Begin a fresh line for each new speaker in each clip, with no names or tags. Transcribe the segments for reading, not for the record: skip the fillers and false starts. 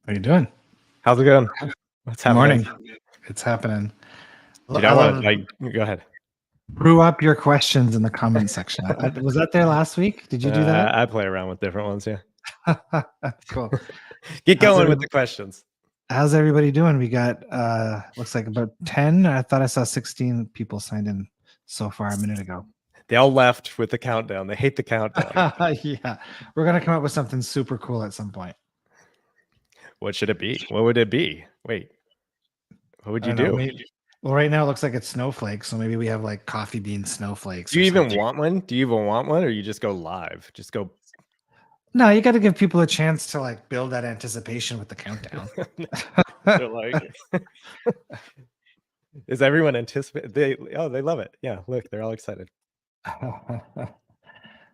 How you doing?
How's it going? What's
Good
happening?
morning. It's happening.
Dude,
I
I want
love
to go ahead.
brew up your questions in the comment section. Was that there last week? Did you do that?
I play around with different ones. Yeah.
Cool.
Get
How's
going with
every-
the questions.
How's everybody doing? We got looks like about 10. I thought I saw 16 people signed in so far a minute ago.
They all left with the countdown. They hate the countdown.
Yeah. We're gonna come up with something super cool at some point.
What should it be? What would it be? Wait. What would
I
you
don't know,
do?
maybe, well, right now it looks like it's snowflakes, so maybe we have like coffee bean snowflakes.
Do you
or
even
something.
want one? Do you even want one, or you just go live? Just go.
No, you got to give people a chance to like build that anticipation with the countdown.
They're like, is everyone anticipating? They love it. Yeah, look, they're all excited.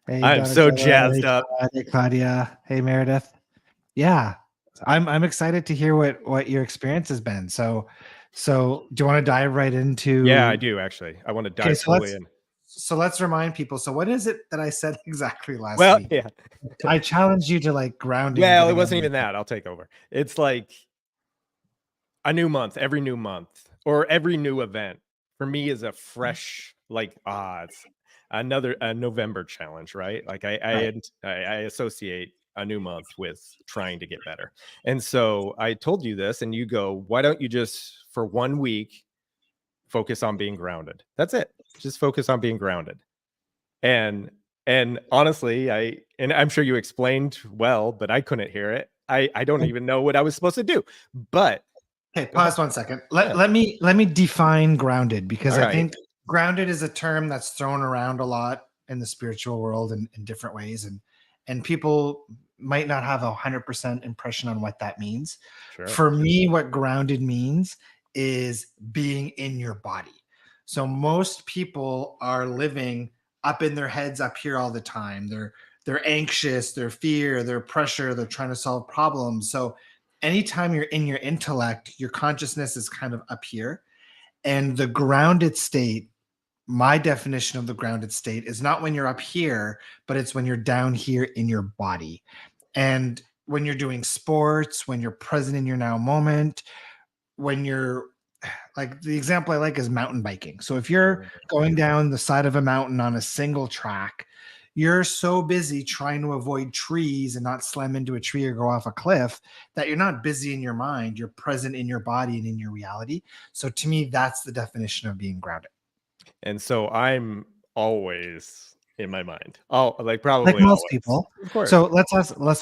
Hey,
I'm so
Donatello.
jazzed up.
Hey, Claudia. Hey, Meredith. Yeah, I'm excited to hear what your experience has been. So do you want to dive right into?
Yeah, I do actually. I want to dive fully in.
So let's remind people. So what is it that I said exactly last
Well,
week?
yeah.
I challenged you to like grounding.
Well, it wasn't even that. I'll take over. It's like a new month, every new month, or every new event for me is a fresh, like, it's a November challenge, right? Like I associate a new month with trying to get better. And so I told you this, and you go, why don't you just for 1 week focus on being grounded? That's it. Just focus on being grounded. And honestly, I'm sure you explained well, but I couldn't hear it. I don't even know what I was supposed to do. But
okay, pause 1 second. Let me define grounded, because I think grounded is a term that's thrown around a lot in the spiritual world in different ways, and people might not have 100% impression on what that means.
Sure.
For me, what grounded means is being in your body. So most people are living up in their heads up here all the time. They're anxious, they're fear, they're pressure, they're trying to solve problems. So anytime you're in your intellect, your consciousness is kind of up here. And the grounded state, my definition of the grounded state is not when you're up here, but it's when you're down here in your body. And when you're doing sports, when you're present in your now moment, when you're like, the example I like is mountain biking. So if you're going down the side of a mountain on a single track, you're so busy trying to avoid trees and not slam into a tree or go off a cliff that you're not busy in your mind. You're present in your body and in your reality. So to me, that's the definition of being grounded.
And so I'm always in my mind. Oh, like probably
Like most
always.
people.
Of course.
So let's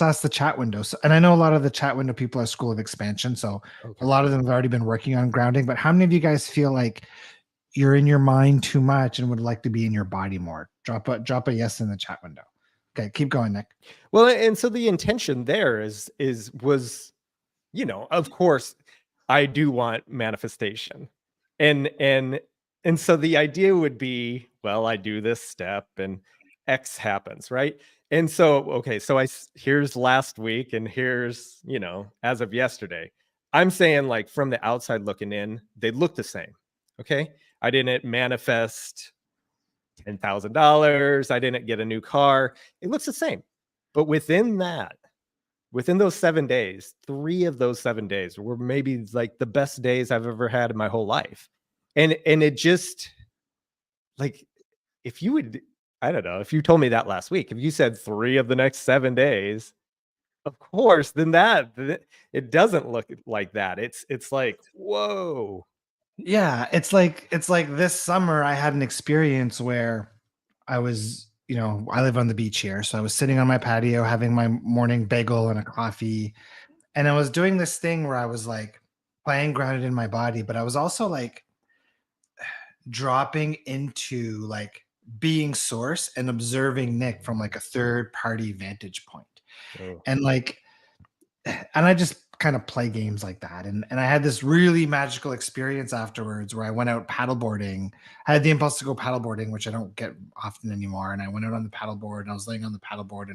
ask the chat window. So, and I know a lot of the chat window people are School of Expansion, so a lot of them have already been working on grounding. But how many of you guys feel like you're in your mind too much and would like to be in your body more? Drop a yes in the chat window. Okay, keep going, Nick.
Well, and so the intention there was, of course, I do want manifestation, and so the idea would be, well, I do this step and X happens, right? And so, okay, so here's last week, and here's, as of yesterday, I'm saying, like, from the outside looking in, they look the same. Okay, I didn't manifest $10,000. I didn't get a new car. It looks the same. But within those 7 days, 3 of those 7 days were maybe like the best days I've ever had in my whole life. And it just, like, if you would, I don't know, if you told me that last week, if you said 3 of the next 7 days, of course, then it doesn't look like that. It's like, whoa.
Yeah, it's like this summer I had an experience where I was, I live on the beach here, so I was sitting on my patio having my morning bagel and a coffee, and I was doing this thing where I was like playing grounded in my body, but I was also like dropping into like being source and observing Nick from like a third party vantage point.
Oh.
And like, and I just kind of play games like that. And I had this really magical experience afterwards where I went out paddleboarding. I had the impulse to go paddleboarding, which I don't get often anymore. And I went out on the paddleboard and I was laying on the paddleboard,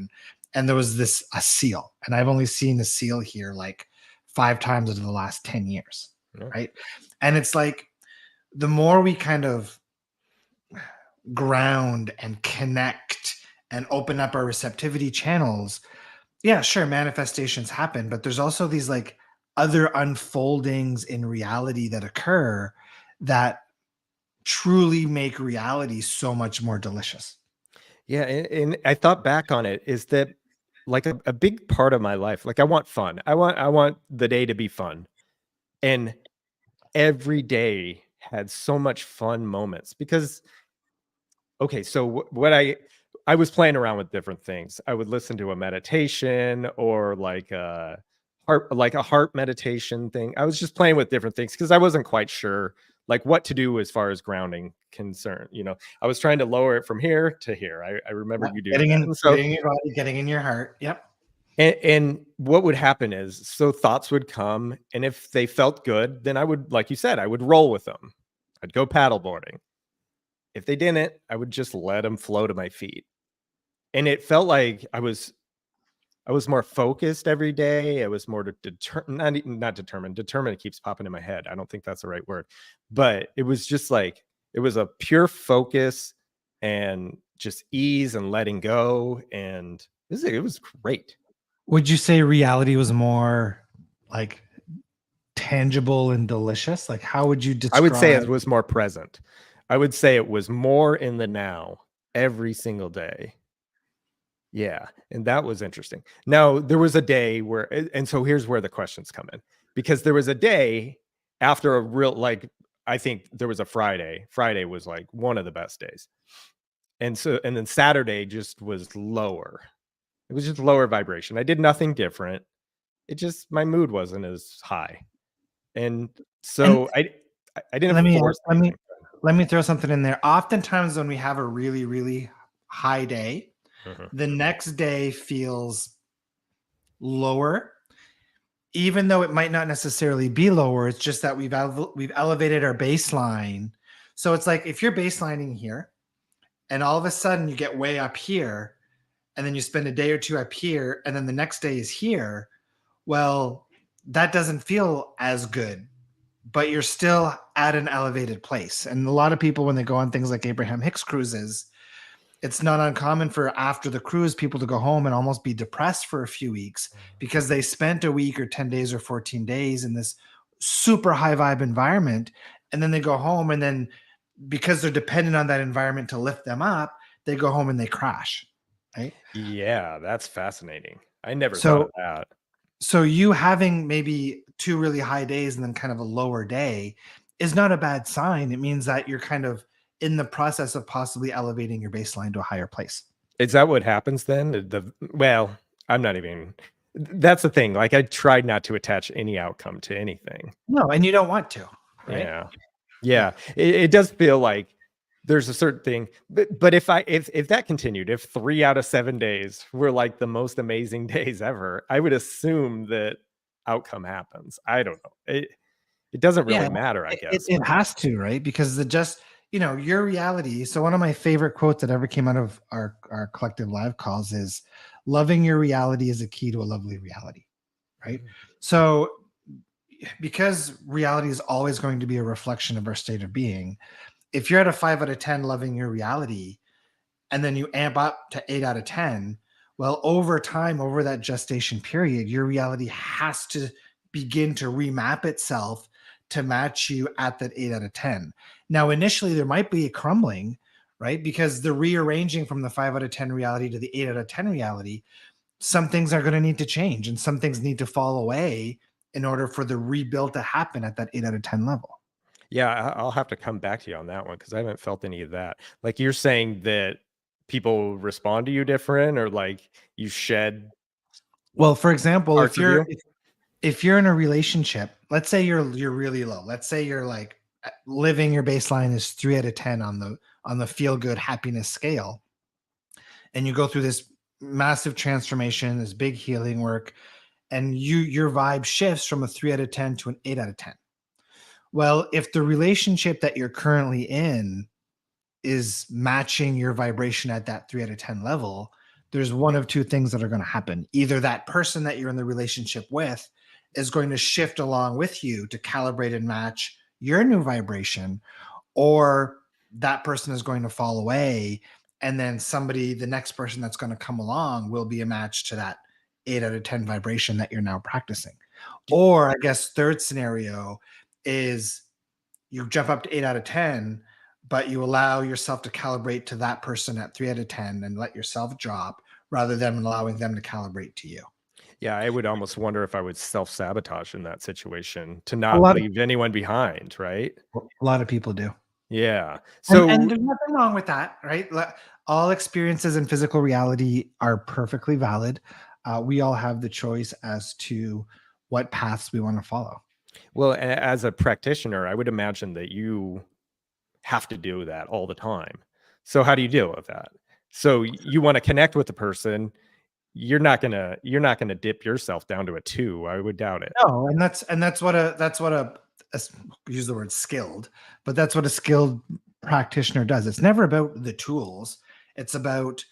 and there was a seal. And I've only seen a seal here like 5 times over the last 10 years.
Yeah.
Right. And it's like, the more we kind of ground and connect and open up our receptivity channels, yeah, sure, manifestations happen, but there's also these like other unfoldings in reality that occur that truly make reality so much more delicious.
Yeah, and I thought back on it, is that like a big part of my life, like I want fun. I want the day to be fun. And every day had so much fun moments because okay, so what I was playing around with different things. I would listen to a meditation or like a heart meditation thing. I was just playing with different things because I wasn't quite sure like what to do as far as grounding concern. I was trying to lower it from here to here. I remember
Yep.
you doing
Getting
that.
in,
And so
getting in your body, getting in your heart. Yep.
and what would happen is, so thoughts would come, and if they felt good, then I would, like you said, I would roll with them. I'd go paddleboarding. If they didn't, I would just let them flow to my feet. And it felt like I was more focused every day. I was more not determined. Determined keeps popping in my head. I don't think that's the right word. But it was just like it was a pure focus and just ease and letting go. And it was great.
Would you say reality was more like tangible and delicious? Like, how would you
I would say
describe?
it was more present. I would say it was more in the now every single day. Yeah, and that was interesting. Now, there was a day where and so here's where the questions come in, because there was a day after a real like, I think there was a Friday. Friday was, like, one of the best days, and then Saturday just was lower. It was just lower vibration. I did nothing different. It just my mood wasn't as high, and
And
so I didn't
let me
force
let me
anything.
let me throw something in there. Oftentimes, when we have a really really high day,
Mhm.
the next day feels lower, even though it might not necessarily be lower. It's just that we've elevated our baseline. So it's like if you're baselining here, and all of a sudden you get way up here, and then you spend a day or two up here, and then the next day is here. Well, that doesn't feel as good, but you're still at an elevated place. And a lot of people, when they go on things like Abraham-Hicks cruises, it's not uncommon for after the cruise people to go home and almost be depressed for a few weeks because they spent a week or 10 days or 14 days in this super high vibe environment. And then they go home, and then because they're dependent on that environment to lift them up, they go home and they crash. Right.
Yeah, that's fascinating. I never thought of
So
that.
So you having maybe 2 really high days and then kind of a lower day is not a bad sign. It means that you're kind of in the process of possibly elevating your baseline to a higher place.
Is that what happens then? Well, I'm not even that's the thing, like, I tried not to attach any outcome to anything.
No, and you don't want to, right?
Yeah.
Yeah.
Yeah. It does feel like there's a certain thing, but if that continued, if 3 out of 7 days were, like, the most amazing days ever, I would assume that outcome happens. I don't know. It doesn't really
Yeah,
matter, I
it
guess,
it
but
has to, right? Because the just your reality. So one of my favorite quotes that ever came out of our collective live calls is loving your reality is a key to a lovely reality, right?
Mhm.
So because reality is always going to be a reflection of our state of being, if you're at a 5 out of 10 loving your reality and then you amp up to 8 out of 10, well, over time, over that gestation period, your reality has to begin to remap itself to match you at that 8 out of 10. Now, initially, there might be a crumbling, right? Because the rearranging from the 5 out of 10 reality to the 8 out of 10 reality, some things are going to need to change and some things need to fall away in order for the rebuild to happen at that 8 out of 10 level.
Yeah, I'll have to come back to you on that one because I haven't felt any of that. Like, you're saying that people respond to you different, or, like, you shed
Well, for example,
parts of you?
if you're in a relationship, let's say you're really low. Let's say you're like living your baseline is 3 out of 10 on the feel good happiness scale, and you go through this massive transformation, this big healing work, and your vibe shifts from a 3 out of 10 to an 8 out of 10. Well, if the relationship that you're currently in is matching your vibration at that 3 out of 10 level, there's one of two things that are going to happen. Either that person that you're in the relationship with is going to shift along with you to calibrate and match your new vibration, or that person is going to fall away. And then the next person that's going to come along will be a match to that 8 out of 10 vibration that you're now practicing. Or I guess third scenario is you jump up to 8 out of 10, but you allow yourself to calibrate to that person at 3 out of 10 and let yourself drop rather than allowing them to calibrate to you.
Yeah, I would almost wonder if I would self-sabotage in that situation to
A
not
lot of
leave anyone behind, right?
a lot of people do.
Yeah.
And
So
there's nothing wrong with that, right? All experiences in physical reality are perfectly valid. We all have the choice as to what paths we want to follow.
well, as a practitioner, I would imagine that you have to do that all the time. So how do you deal with that? So you want to connect with the person, you're not gonna dip yourself down to a 2, I would doubt it.
No, and that's what use the word skilled, but that's what a skilled practitioner does. It's never about the tools. It's about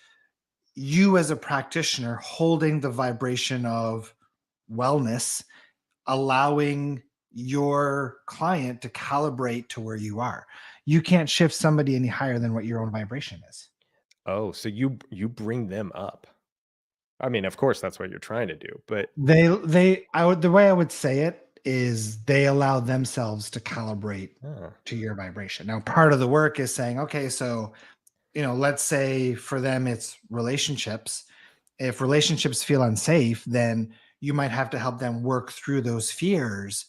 you as a practitioner holding the vibration of wellness, allowing your client to calibrate to where you are. You can't shift somebody any higher than what your own vibration is.
Oh, so you bring them up. I mean, of course, that's what you're trying to do, but
The way I would say it is they allow themselves to calibrate
oh,
to your vibration. Now, part of the work is saying, okay, so let's say for them it's relationships. If relationships feel unsafe, then you might have to help them work through those fears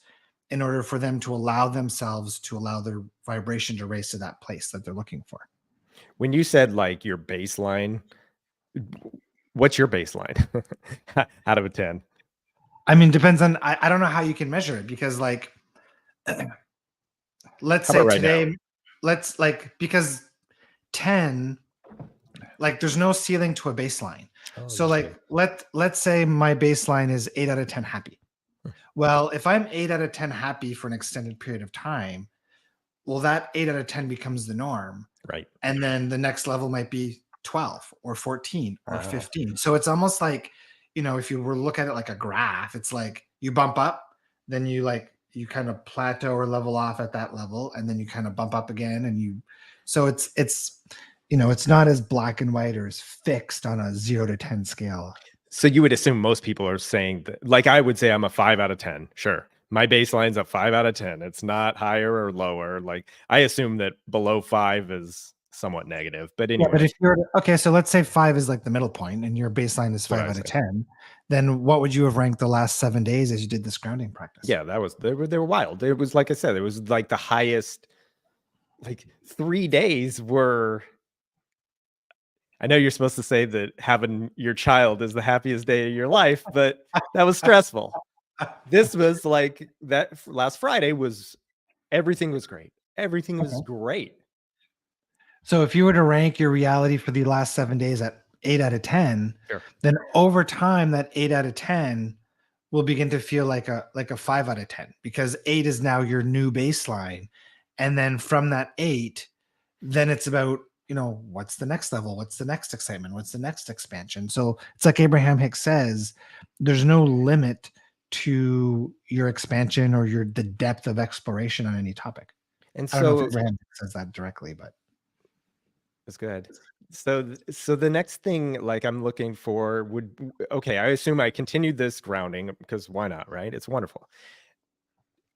in order for them to allow themselves to allow their vibration to raise to that place that they're looking for.
when you said, like, your baseline, what's your baseline out of a 10?
I mean, depends on, I don't know how you can measure it because, like, let's
How about
say
right now?
today, because 10, like, there's no ceiling to a baseline.
Oh,
So,
interesting.
like, let's say my baseline is 8 out of 10 happy. Well, if I'm 8 out of 10 happy for an extended period of time, well, that 8 out of 10 becomes the norm.
Right.
And then the next level might be 12 or 14 or
Wow.
15. So it's almost like, if you were to look at it like a graph, it's like you bump up, then you kind of plateau or level off at that level, and then you kind of bump up again. So it's not as black and white or as fixed on a 0 to 10 scale.
So you would assume most people are saying that, like, I would say I'm a 5 out of 10. Sure. My baseline's a 5 out of 10. It's not higher or lower. Like, I assume that below 5 is somewhat negative. But
Yeah, but if
anyways,
you're okay, so let's say 5 is like the middle point and your baseline is
what I
5
would
out of
say.
10, then what would you have ranked the last 7 days as you did this grounding practice?
Yeah, that was they were wild. It was like I said, it was like the highest, like 3 days were. I know you're supposed to say that having your child is the happiest day of your life, but that was stressful. This was like that last Friday was everything was great. Everything was
Okay.
great.
So if you were to rank your reality for the last 7 days at 8 out of 10,
Sure.
then over time that 8 out of 10 will begin to feel like a 5 out of 10 because 8 is now your new baseline. And then from that 8, then it's about, what's the next level? What's the next excitement? What's the next expansion? So it's like Abraham-Hicks says, there's no limit to your expansion or the depth of exploration on any topic.
And
I don't know if
so
Abraham-Hicks says that directly, but
that's good. So the next thing, like, I'm looking for okay, I assume I continued this grounding because why not, right? It's wonderful.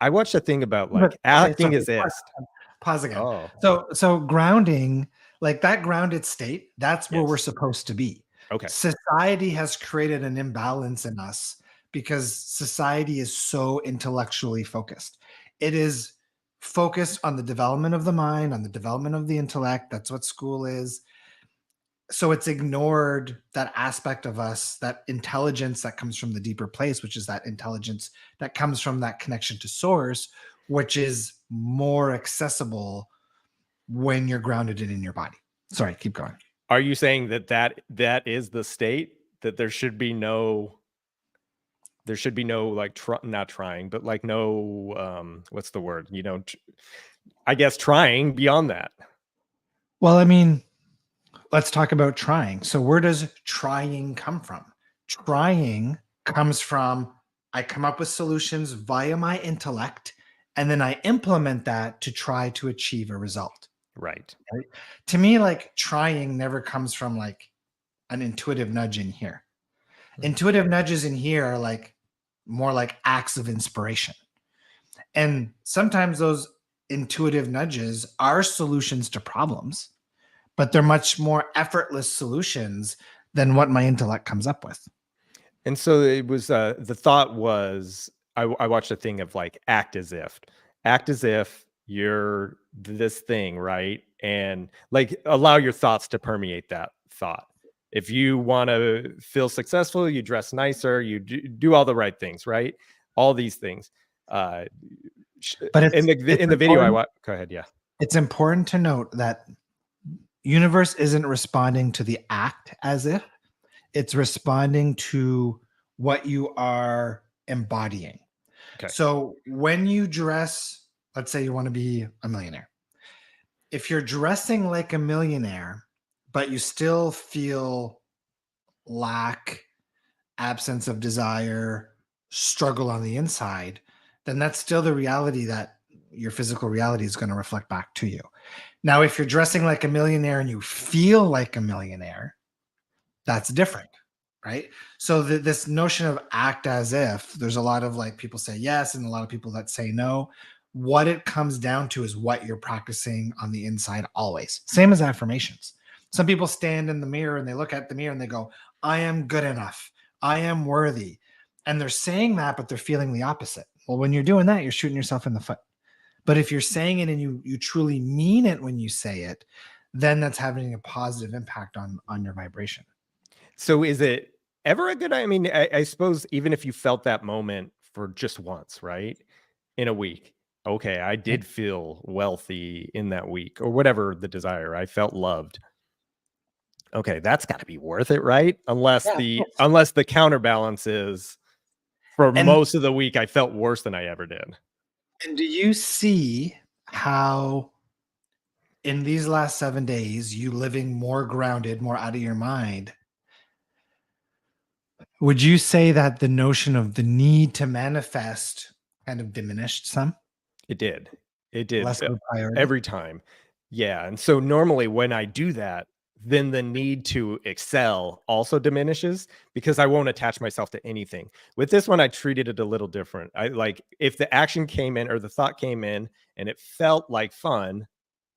I watched a thing about,
But
like,
okay, so
acting
okay,
as ist.
pause again.
Oh,
So grounding, like that grounded state, that's where we're
yes.
supposed to be.
Okay.
Society has created an imbalance in us because society is so intellectually focused. It is focused on the development of the mind, on the development of the intellect. That's what school is. So it's ignored that aspect of us, that intelligence that comes from the deeper place, which is that intelligence that comes from that connection to source, which is more accessible when you're grounded and in your body. Sorry, keep going.
Are you saying that that is the state? That there should be no, like, not trying, but, like, no, what's the word? I guess trying beyond that.
Well, I mean, let's talk about trying. So, where does trying come from? Trying comes from I come up with solutions via my intellect, and then I implement that to try to achieve a result.
Right.
Right? To me, like trying never comes from like an intuitive nudge in here.
Hmm.
Intuitive nudges in here are like more like acts of inspiration. And sometimes those intuitive nudges are solutions to problems, but they're much more effortless solutions than what my intellect comes up with.
And so it was, the thought was, I watched a thing of like act as if you're this thing, right? And like allow your thoughts to permeate that thought. If you want to feel successful, you dress nicer, you do all the right things, right? All these things. Uh,
But
in the video I watched, go ahead, yeah.
it's important to note that universe isn't responding to the act as if, it's responding to what you are embodying.
Okay.
So when you dress, let's say you want to be a millionaire. If you're dressing like a millionaire, but you still feel lack, absence of desire, struggle on the inside, then that's still the reality that your physical reality is going to reflect back to you. Now, if you're dressing like a millionaire and you feel like a millionaire, that's different, right? So this notion of act as if, there's a lot of like people say yes and a lot of people that say no. What it comes down to is what you're practicing on the inside always. Same as affirmations. Some people stand in the mirror and they look at the mirror and they go, I am good enough. I am worthy. And they're saying that, but they're feeling the opposite. Well, when you're doing that, you're shooting yourself in the foot. But if you're saying it and you truly mean it when you say it, then that's having a positive impact on your vibration.
So is it ever a good, I mean, I suppose even if you felt that moment for just once, right? In a week. Okay, I did feel wealthy in that week or whatever the desire. I felt loved. Okay, that's got to be worth it, right?
Yeah.
Unless the counterbalance is for
And
most of the week I felt worse than I ever did.
and do you see how in these last 7 days, you living more grounded, more out of your mind? Would you say that the notion of the need to manifest kind of diminished some,
It did. It did,
less of a priority?
every time. Yeah, and so normally when I do that, then the need to excel also diminishes because I won't attach myself to anything. With this one, I treated it a little different. I like if the action came in or the thought came in and it felt like fun,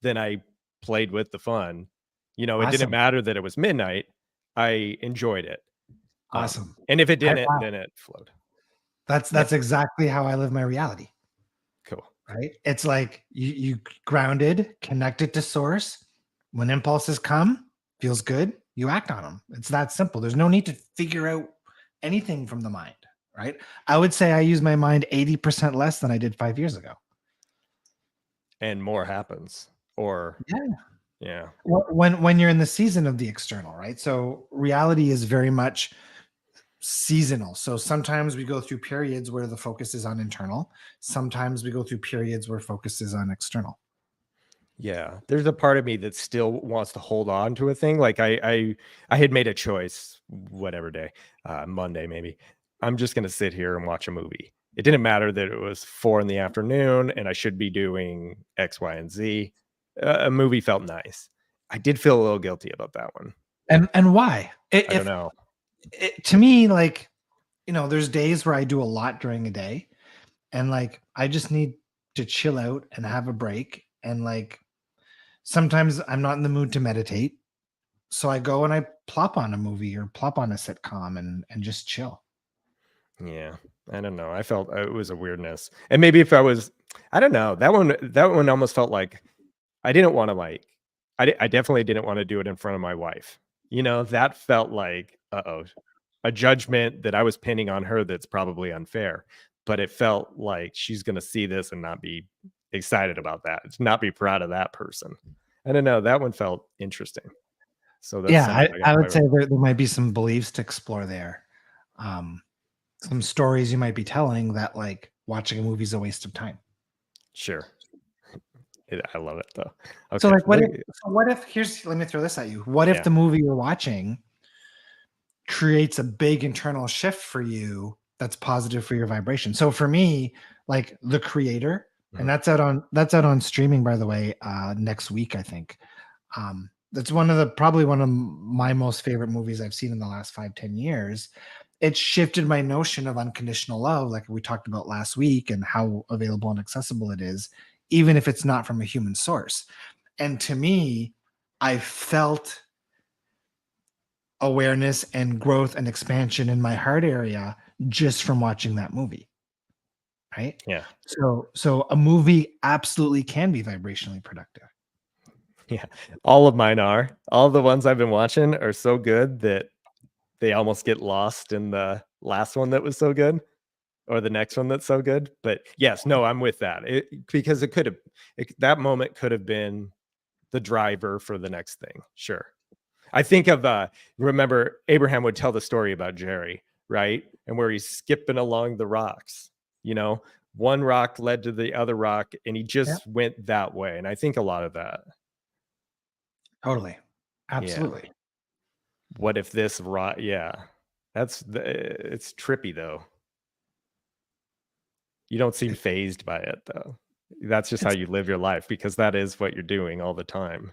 then I played with the fun. You know, it didn't
Awesome.
matter that it was midnight. I enjoyed it.
Awesome.
And if it
High
didn't,
five.
then it flowed. Yeah,
That's exactly how I live my reality.
cool.
Right? It's like you grounded, connected to source. When impulses come, feels good, you act on them. It's that simple. There's no need to figure out anything from the mind, right? I would say I use my mind 80% less than I did 5 years ago.
And more happens. Or
Yeah.
yeah.
When you're in the season of the external, right? So reality is very much seasonal. So sometimes we go through periods where the focus is on internal. Sometimes we go through periods where focus is on external.
Yeah, there's a part of me that still wants to hold on to a thing. Like I had made a choice, whatever day, Monday maybe. I'm just gonna sit here and watch a movie. It didn't matter that it was 4 in the afternoon and I should be doing X, Y, and Z. A movie felt nice. I did feel a little guilty about that one.
And why?
I don't
If
know.
to me, like, there's days where I do a lot during a day, and like I just need to chill out and have a break. And like sometimes I'm not in the mood to meditate. So I go and I plop on a movie or plop on a sitcom and just chill.
Yeah, I don't know. I felt it was a weirdness, and maybe if I was, I don't know. That one almost felt like I didn't want to like. I definitely didn't want to do it in front of my wife. You know, that felt like uh-oh, a judgment that I was pinning on her that's probably unfair. But it felt like she's gonna see this and not be excited about that. Not be proud of that person. I don't know. That one felt interesting. So that's
Yeah,
something I gotta
I
play
would say
with.
there might be some beliefs to explore there. Um, some stories you might be telling that like watching a movie is a waste of time.
Sure. I love it though.
So
Okay.
like what if here's let me throw this at you. What if
Yeah.
the movie you're watching creates a big internal shift for you that's positive for your vibration? So for me, like The Creator, and
Mhm.
that's out on streaming, by the way, next week, I think. That's probably one of my most favorite movies I've seen in the last 5-10 years. it shifted my notion of unconditional love, like we talked about last week, and how available and accessible it is, even if it's not from a human source. And to me, I felt awareness and growth and expansion in my heart area just from watching that movie. Right.
Yeah.
So a movie absolutely can be vibrationally productive.
Yeah. All of mine are. All the ones I've been watching are so good that they almost get lost in the last one that was so good, or the next one that's so good. But yes, no, I'm with that. Because it could have, that moment could have been the driver for the next thing. Sure. I think of remember Abraham would tell the story about Jerry, right? And where he's skipping along the rocks, you know, one rock led to the other rock and he
Yeah.
just went that way. And I think a lot of that.
Totally.
Yeah.
Absolutely.
What if this rock? Yeah. It's trippy though. You don't seem
It,
phased by it though. That's just how
it's
you live your life because that is what you're doing all the time.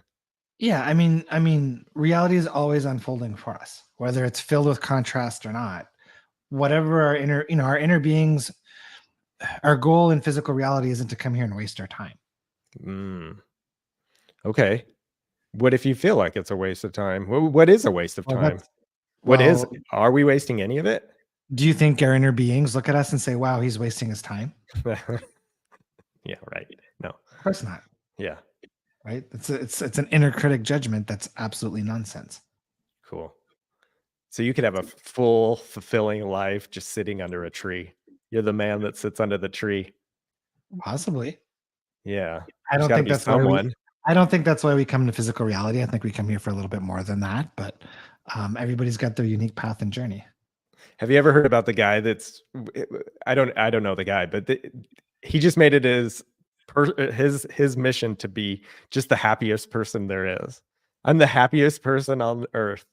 Yeah, I mean, reality is always unfolding for us, whether it's filled with contrast or not. Whatever our inner beings, our goal in physical reality isn't to come here and waste our time.
Mm, okay. What if you feel like it's a waste of time? What is a waste of
Well,
time?
that's
What is
well,
Are we wasting any of it?
do you think our inner beings look at us and say, "Wow, he's wasting his time"?
Yeah, right. No.
Of course not,
Yeah,
right? It's an inner critic judgment that's absolutely nonsense.
cool. So you could have a full, fulfilling life just sitting under a tree. You're the man that sits under the tree.
Possibly.
Yeah.
I
There's
don't
gotta
think
be
that's why we
someone.
I don't think that's why we come to physical reality. I think we come here for a little bit more than that, but everybody's got their unique path and journey.
Have you ever heard about the guy that's I don't know the guy, but he just made it his mission to be just the happiest person there is. I'm the happiest person on earth.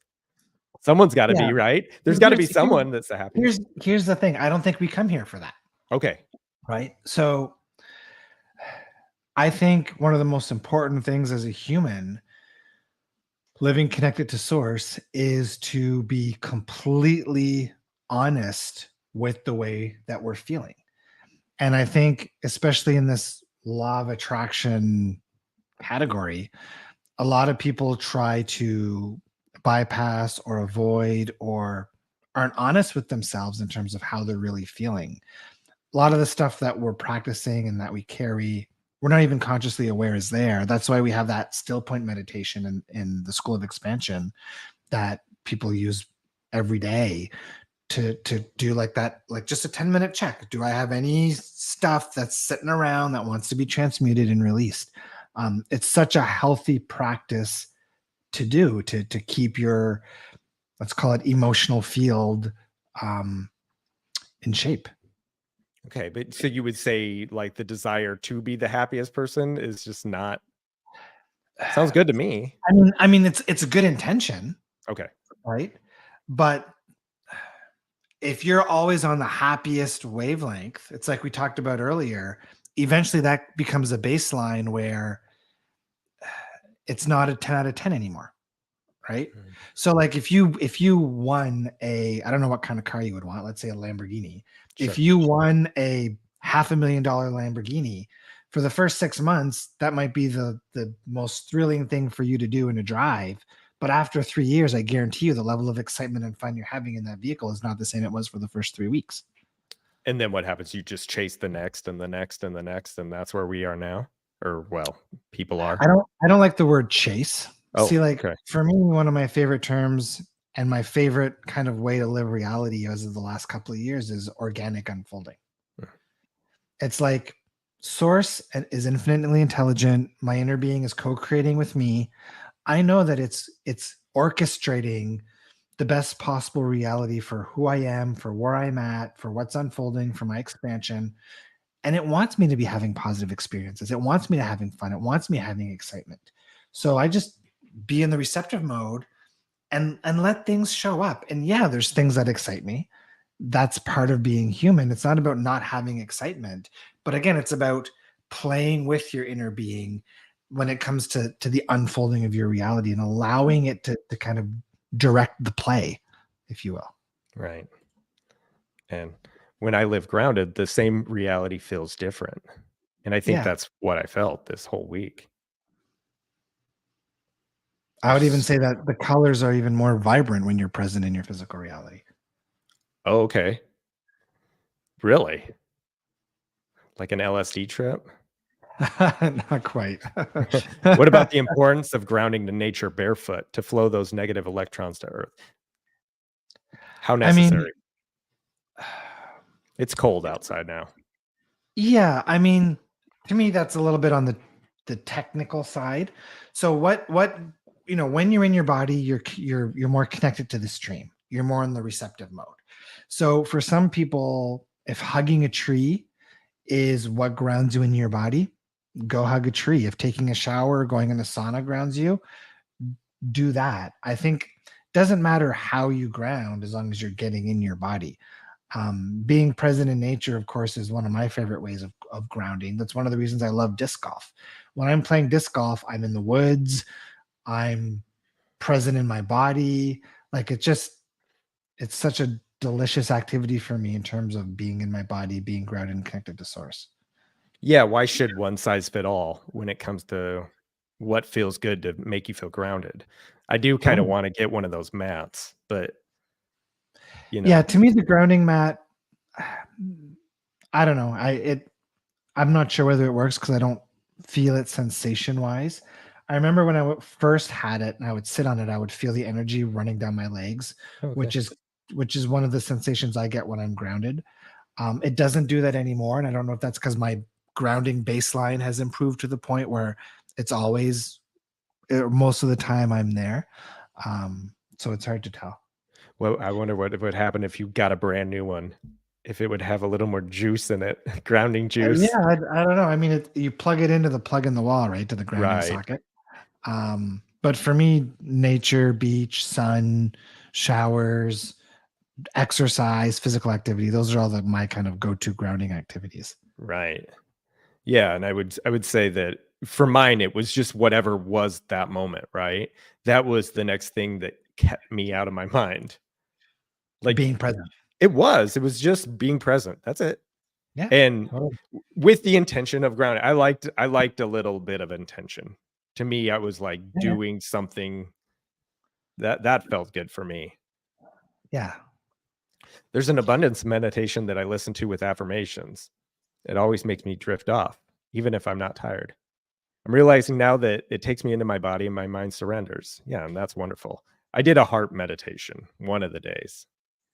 Someone's gotta
Yeah.
be, right? There's
Well,
gotta be someone that's the happiest.
here's the thing. I don't think we come here for that,
Okay.
right? So I think one of the most important things as a human living connected to source is to be completely honest with the way that we're feeling. And I think, especially in this law of attraction category, a lot of people try to bypass or avoid or aren't honest with themselves in terms of how they're really feeling. A lot of the stuff that we're practicing and that we carry, we're not even consciously aware is there. That's why we have that still point meditation in the School of Expansion that people use every day to do like that, like just a 10-minute check. Do I have any stuff that's sitting around that wants to be transmuted and released? It's such a healthy practice to do to keep your, let's call it, emotional field um, in shape.
Okay, but so you would say, like, the desire to be the happiest person is just not sounds good to me.
I mean, it's a good intention,
Okay.
right? But if you're always on the happiest wavelength, it's like we talked about earlier. Eventually, that becomes a baseline where it's not a 10 out of 10 anymore, right?
Mm,
So, like, if you won a, I don't know what kind of car you would want. Let's say a Lamborghini. If
sure.
you won a $500,000 Lamborghini for the first 6 months, that might be the most thrilling thing for you to do and to drive. But after 3 years, I guarantee you the level of excitement and fun you're having in that vehicle is not the same it was for the first 3 weeks.
And then what happens? You just chase the next and the next and the next, and that's where we are now? Or, well, people are.
I don't like the word chase. See,
Oh,
like,
okay.
for me, one of my favorite terms and my favorite kind of way to live reality as of the last couple of years is organic unfolding.
Mm,
It's like source is infinitely intelligent. My inner being is co-creating with me. I know that it's orchestrating the best possible reality for who I am, for where I'm at, for what's unfolding, for my expansion. And it wants me to be having positive experiences. It wants me to having fun. It wants me having excitement. So I just be in the receptive mode and let things show up. And yeah, there's things that excite me. That's part of being human. It's not about not having excitement, but again, it's about playing with your inner being when it comes to the unfolding of your reality and allowing it to kind of direct the play, if you will.
right. And when I live grounded, the same reality feels different. And I think
Yeah.
that's what I felt this whole week.
I would even
There's
say that the colors are even more vibrant when you're present in your physical reality.
Oh, okay. Really? Like an LSD trip?
Not quite.
What about the importance of grounding to nature barefoot to flow those negative electrons to Earth? How
I mean,
necessary? It's cold outside now.
yeah, I mean, to me, that's a little bit on the technical side. So what when you're in your body, you're more connected to the stream. You're more in the receptive mode. So for some people, if hugging a tree is what grounds you in your body, go hug a tree. If taking a shower or going in the sauna grounds you, do that. I think doesn't matter how you ground as long as you're getting in your body. Being present in nature, of course, is one of my favorite ways of grounding. That's one of the reasons I love disc golf. When I'm playing disc golf, I'm in the woods, I'm present in my body. Like it's such a delicious activity for me in terms of being in my body, being grounded and connected to source.
Yeah, why should one size fit all when it comes to what feels good to make you feel grounded? I do kind of
Totally.
want to get one of those mats, but you
Yeah,
know,
to me, the grounding mat, I don't know. I'm not sure whether it works because I don't feel it sensation wise. I remember when first had it and I would sit on it, I would feel the energy running down my legs,
okay.
which is which is one of the sensations I get when I'm grounded. It doesn't do that anymore, and I don't know if that's because my grounding baseline has improved to the point where it's always most of the time I'm there. So it's hard to tell.
Well, I wonder what would happen if you got a brand new one. If it would have a little more juice in it, grounding
Yeah,
juice.
I don't know. I mean, you plug it into the plug in the wall, right, to the grounding
Right,
socket. But for me, nature, beach, sun, showers, exercise, physical activity, those are all my kind of go-to grounding activities.
right. Yeah, and I would say that for mine, it was just whatever was that moment, right? That was the next thing that kept me out of my mind. Like,
Being present.
it was just being present. That's it.
Yeah.
And
Totally.
with the intention of grounding, I liked a little bit of intention. To me, I was like
Yeah.
doing something that felt good for me.
Yeah.
There's an abundance meditation that I listen to with affirmations. It always makes me drift off, even if I'm not tired. I'm realizing now that it takes me into my body and my mind surrenders. Yeah, and that's wonderful. I did a heart meditation one of the days,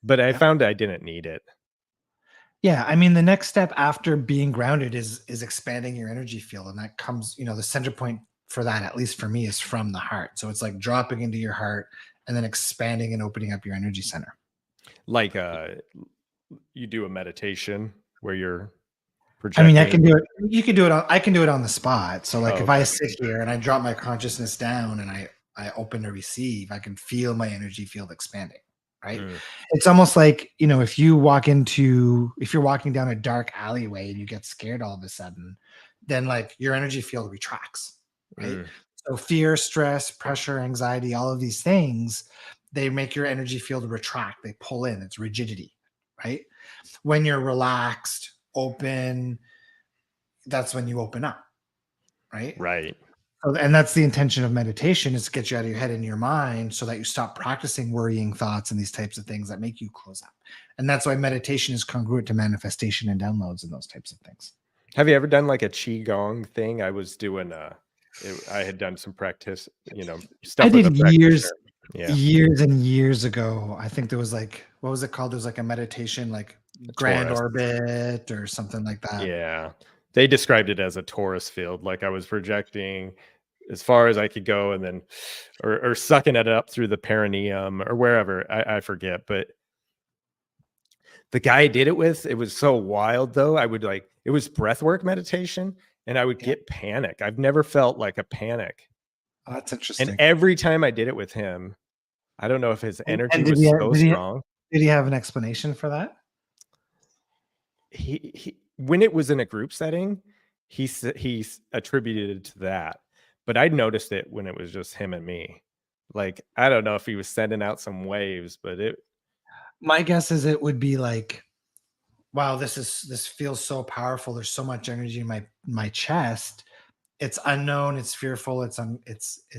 but I
Yep.
found I didn't need it.
Yeah. I mean, the next step after being grounded is expanding your energy field. And that comes, the center point for that, at least for me, is from the heart. So it's like dropping into your heart and then expanding and opening up your energy center.
Like you do a meditation where you're
I mean, I
projecting.
can do it. You can do it. I can do it on the spot. So, like,
Oh,
if I
okay.
sit here and I drop my consciousness down and I open to receive, I can feel my energy field expanding. Right.
Mm,
It's almost like if if you're walking down a dark alleyway and you get scared all of a sudden, then like your energy field retracts. Right.
mm,
So fear, stress, pressure, anxiety, all of these things, they make your energy field retract. They pull in. It's rigidity. Right. When you're relaxed, open, that's when you open up, right?
right.
And that's the intention of meditation, is to get you out of your head and your mind so that you stop practicing worrying thoughts and these types of things that make you close up. And that's why meditation is congruent to manifestation and downloads and those types of things.
Have you ever done like a qigong thing? I was doing I had done some practice,
I
stuff with
did
a practitioner. Yeah,
years and years ago. I think there was like, what was it called? There was like a meditation, like
a
grand
Taurus.
orbit or something like that.
Yeah. They described it as a Taurus field, like I was projecting as far as I could go and then or sucking it up through the perineum or wherever. I forget, but the guy I did it with, it was so wild though. It was breathwork meditation and I would
Yeah.
get panic. I've never felt like a panic.
Oh, that's
And
interesting.
every time I did it with him, I don't know if his energy
And
was so strong.
did he have an explanation for that?
He when it was in a group setting, he's attributed it to that, but I noticed it when it was just him and me. Like, I don't know if he was sending out some waves, but it
My guess is it would be like Wow, this feels so powerful. There's so much energy in my chest. It's unknown, it's fearful, it's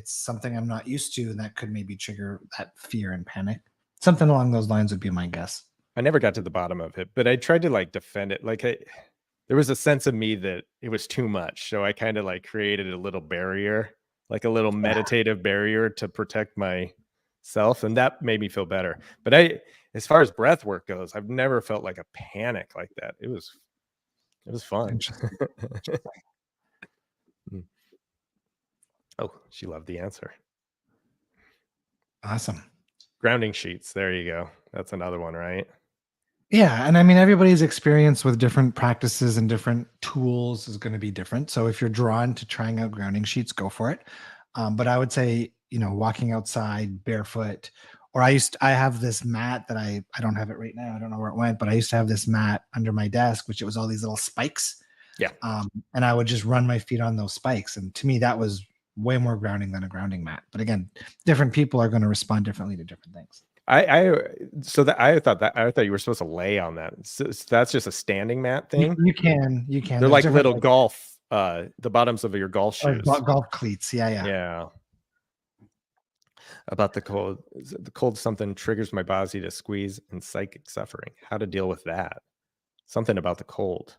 something I'm not used to, and that could maybe trigger that fear and panic. Something along those lines would be my guess.
I never got to the bottom of it, but I tried to like defend it. Like there was a sense of me that it was too much. So I kind of like created a little barrier, like a little
Yeah.
meditative barrier to protect myself. And that made me feel better. But as far as breath work goes, I've never felt like a panic like that. It was fun.
Interesting.
Mm. Oh, she loved the answer.
Awesome.
Grounding sheets. There you go. That's another one, right?
Yeah, and I mean everybody's experience with different practices and different tools is going to be different. So if you're drawn to trying out grounding sheets, go for it. But I would say, walking outside barefoot, or I have this mat that I don't have it right now. I don't know where it went, but I used to have this mat under my desk, which it was all these little spikes.
Yeah.
And I would just run my feet on those spikes. And to me, that was way more grounding than a grounding mat. But again, different people are going to respond differently to different things.
I thought you were supposed to lay on that. So that's just a standing mat thing.
You can.
They're
There's
like
different,
little golf, the bottoms of your golf shoes.
golf cleats. Yeah.
Yeah. About the cold. The cold something triggers my body to squeeze and psychic suffering. How to deal with that? Something about the cold.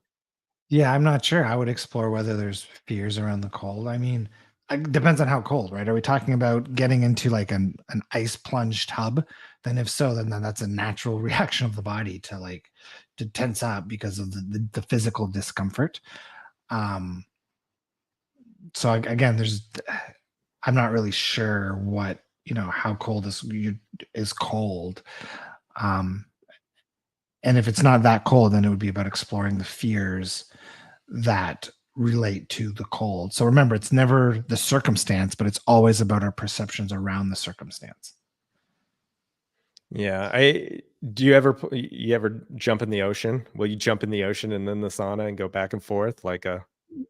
Yeah, I'm not sure. I would explore whether there's fears around the cold. I mean, it depends on how cold, right? Are we talking about getting into like an ice plunge tub? Then if so, then that's a natural reaction of the body to tense up because of the physical discomfort. Um, so again, I'm not really sure what, how cold is cold. Um, and if it's not that cold, then it would be about exploring the fears that relate to the cold. So remember, it's never the circumstance, but it's always about our perceptions around the circumstance.
Yeah. Do you ever jump in the ocean? Will you jump in the ocean and then the sauna and go back and forth like a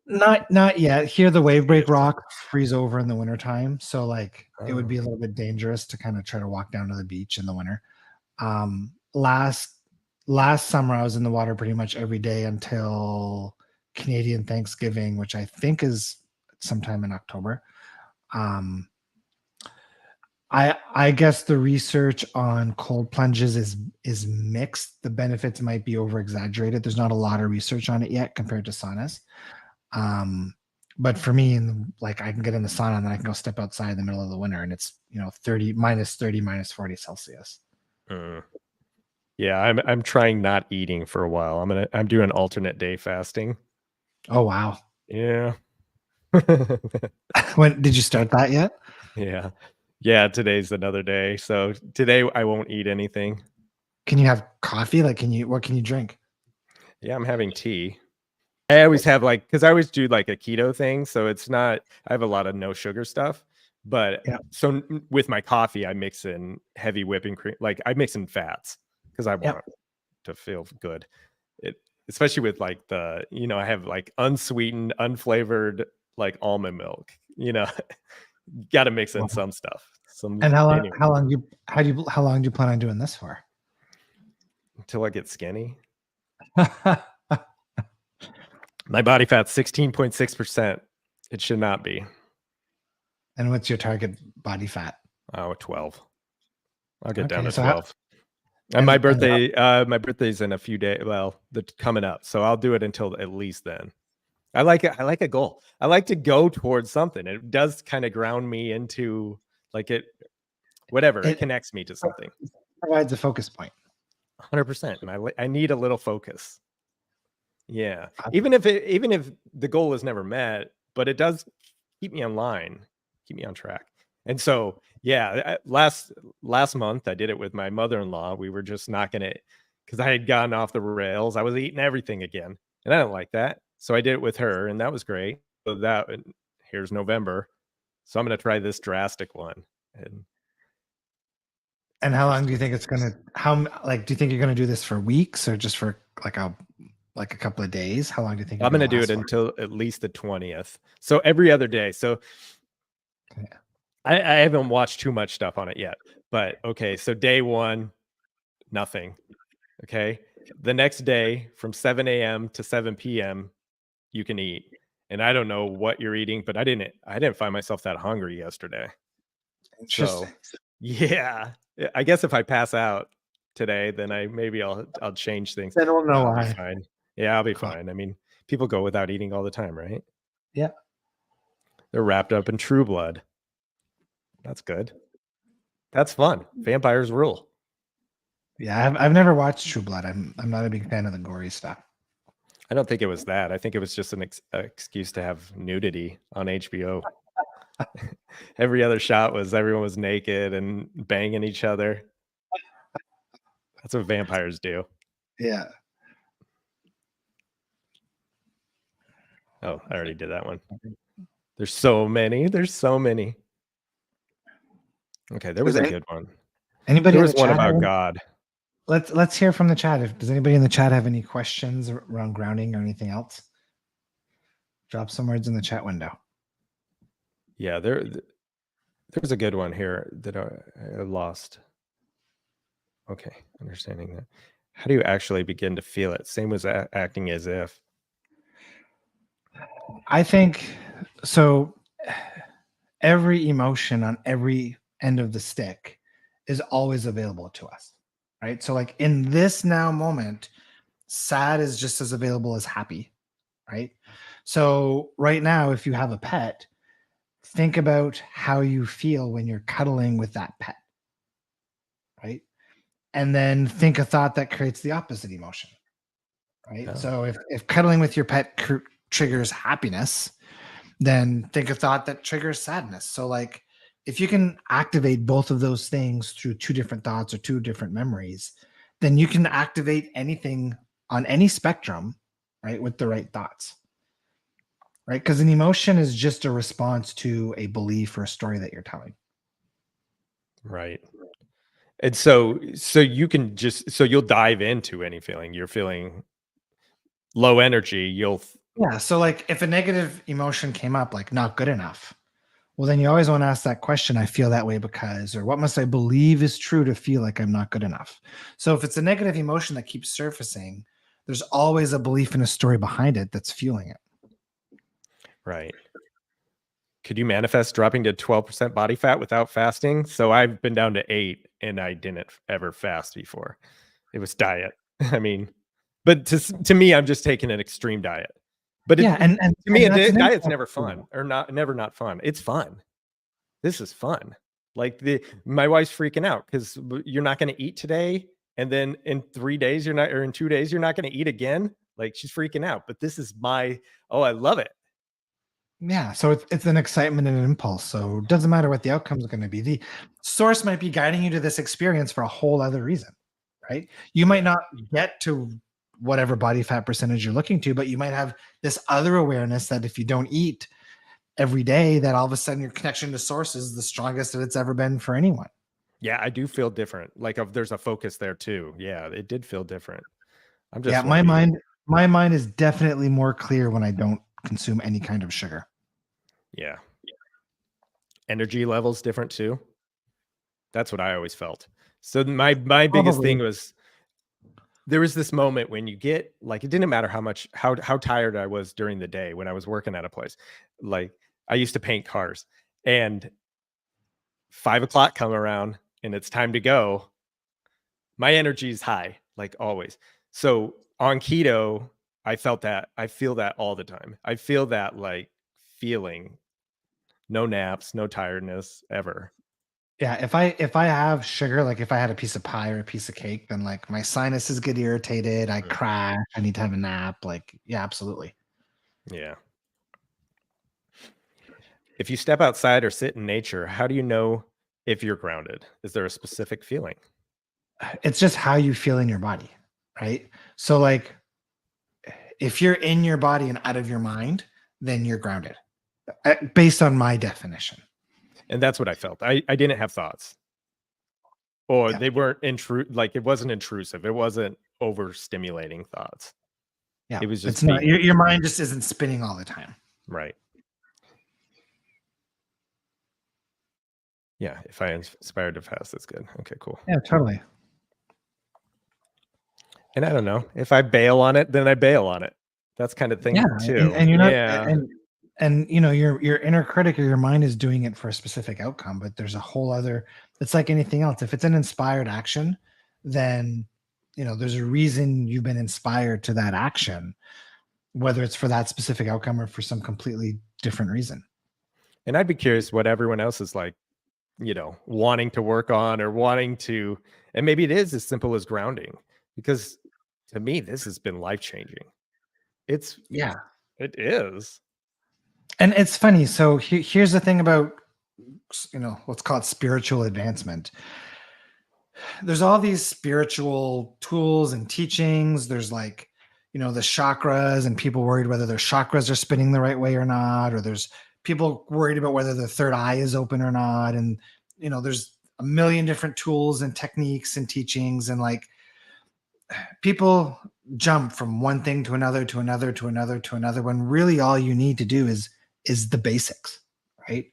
Not yet. Here the wave break rock freeze over in the wintertime. So like it would
oh.
be a little bit dangerous to kind of try to walk down to the beach in the winter. Last summer I was in the water pretty much every day until Canadian Thanksgiving, which I think is sometime in October. I guess the research on cold plunges is mixed. The benefits might be over exaggerated. There's not a lot of research on it yet compared to saunas. But for me, like I can get in the sauna and then I can go step outside in the middle of the winter and it's 30 minus 40 Celsius.
Mm. Yeah, I'm trying not eating for a while. I'm doing alternate day fasting.
Oh wow.
Yeah.
When did you start that yet?
Yeah. Yeah, today's another day. So today I won't eat anything.
Can you have coffee? Like what can you drink?
Yeah, I'm having tea. I always have because I always do like a keto thing. So it's not, I have a lot of no sugar stuff. But
Yeah.
so with my coffee, I mix in heavy whipping cream. Like I mix in fats because I want to feel good. Especially with like I have like unsweetened, unflavored like almond milk. Got to mix in some stuff.
And how long
Anyway,
how long do you plan on doing this for?
until I get skinny. My body fat's 16.6%. It should not be.
And what's your target body fat?
Oh, 12. I'll get down to
So
12. And my birthday's in a few days. Well, coming up. So I'll do it until at least then. I like it. I like a goal. I like to go towards something. It does kind of ground me into like it, whatever. It connects me to something.
Provides a focus point.
100%. And I need a little focus. Yeah. Even if the goal is never met, but it does keep me on line, keep me on track. And so, yeah, last month I did it with my mother-in-law. We were just not going to, because I had gotten off the rails. I was eating everything again, and I don't like that. So I did it with her, and that was great. So here's November. So I'm going to try this drastic one.
And how long do you think it's gonna? Do you think you're gonna do this for weeks or just for like a couple of days? How long do you think?
I'm going to do it until at least the 20th. So every other day. So I haven't watched too much stuff on it yet, but okay. So day one, nothing. Okay. The next day from 7 a.m. to 7 p.m. you can eat. And I don't know what you're eating, but I didn't find myself that hungry yesterday.
Interesting.
So, yeah. I guess if I pass out today, then I'll change things,
Then we'll
but
know
I'll be
why.
fine. Yeah, I'll be
Cool.
fine. I mean, people go without eating all the time, right?
Yeah.
They're wrapped up in True Blood. That's good. That's fun. Vampires rule.
Yeah, I've never watched True Blood. I'm not a big fan of the gory stuff.
I don't think it was that. I think it was just an excuse to have nudity on HBO. Every other shot was everyone was naked and banging each other. That's what vampires do.
Yeah.
Oh, I already did that one. There's so many. There's so many. Okay, there was a good one.
Anybody
There
in
was
the
one
chat?
about God.
Let's hear from the chat. Does anybody in the chat have any questions around grounding or anything else? Drop some words in the chat window.
Yeah, there's a good one here that I lost. Okay, understanding that. How do you actually begin to feel it? Same as acting as if.
I think so. Every emotion on every end of the stick is always available to us, right? So, like in this now moment, sad is just as available as happy, right? So, right now, if you have a pet, think about how you feel when you're cuddling with that pet, right? And then think a thought that creates the opposite emotion, right?
Oh,
So, if cuddling with your pet triggers happiness, then think a thought that triggers sadness. So, like, if you can activate both of those things through two different thoughts or two different memories, then you can activate anything on any spectrum, right, with the right thoughts, right? Because an emotion is just a response to a belief or a story that you're telling.
right. And so you can just you'll dive into any feeling. You're feeling low energy,
Yeah. So, like, if a negative emotion came up, like not good enough, well, then you always want to ask that question, I feel that way because, or what must I believe is true to feel like I'm not good enough? So if it's a negative emotion that keeps surfacing, there's always a belief and a story behind it that's fueling it.
right. Could you manifest dropping to 12% body fat without fasting? So I've been down to 8 and I didn't ever fast before. It was diet. I mean, but to me, I'm just taking an extreme diet. But
Yeah.
to me,
That's an
diet's
impulse
never fun
tool.
or never not fun. It's fun. This is fun. Like my wife's freaking out because you're not going to eat today. And then in 3 days, you're not, or in 2 days, you're not going to eat again. Like she's freaking out. But this is I love it.
Yeah. So it's an excitement and an impulse. So it doesn't matter what the outcome is going to be. The source might be guiding you to this experience for a whole other reason, right? You might
Yeah.
not get to whatever body fat percentage you're looking to, but you might have this other awareness that if you don't eat every day, that all of a sudden your connection to source is the strongest that it's ever been for anyone.
Yeah, I do feel different. Like there's a focus there too. Yeah, it did feel different. I'm
Yeah,
just wondering.
my mind is definitely more clear when I don't consume any kind of sugar.
Yeah. Energy levels different too. That's what I always felt. So my biggest
Probably.
thing was there was this moment when you get like it didn't matter how tired I was during the day when I was working at a place. Like I used to paint cars and 5 o'clock come around and it's time to go. My energy is high, like always. So on keto, I feel that all the time. I feel that like feeling, no naps, no tiredness ever.
Yeah, if I have sugar, like if I had a piece of pie or a piece of cake, then like my sinuses get irritated, I
Mm.
crash, I need to have a nap. Like, yeah, absolutely.
Yeah. If you step outside or sit in nature, how do you know if you're grounded? Is there a specific feeling?
It's just how you feel in your body, right? So like if you're in your body and out of your mind, then you're grounded. Based on my definition.
And that's what I felt. I didn't have thoughts. Or
Yeah.
they weren't like it wasn't intrusive. It wasn't overstimulating thoughts.
Yeah.
It was
It's
just
not
being
your mind just isn't spinning all the time.
right. Yeah, if I inspired to fast, that's good. Okay, cool.
Yeah, totally.
And I don't know, if I bail on it, then I bail on it. That's kind of
Yeah,
thing too.
and you're not
Yeah.
and you know, your inner critic or your mind is doing it for a specific outcome, but there's a whole other it's like anything else. If it's an inspired action, then you know, there's a reason you've been inspired to that action, whether it's for that specific outcome or for some completely different reason.
And I'd be curious what everyone else is like, wanting to work on or wanting to, and maybe it is as simple as grounding, because to me, this has been life changing. It's,
Yeah.
it is.
And it's funny. So here's the thing about, you know, let's call it spiritual advancement. There's all these spiritual tools and teachings. There's like, you know, the chakras and people worried whether their chakras are spinning the right way or not, or there's people worried about whether the third eye is open or not. And, you know, there's a million different tools and techniques and teachings. And like people jump from one thing to another, to another, to another, to another, when really all you need to do is the basics, right?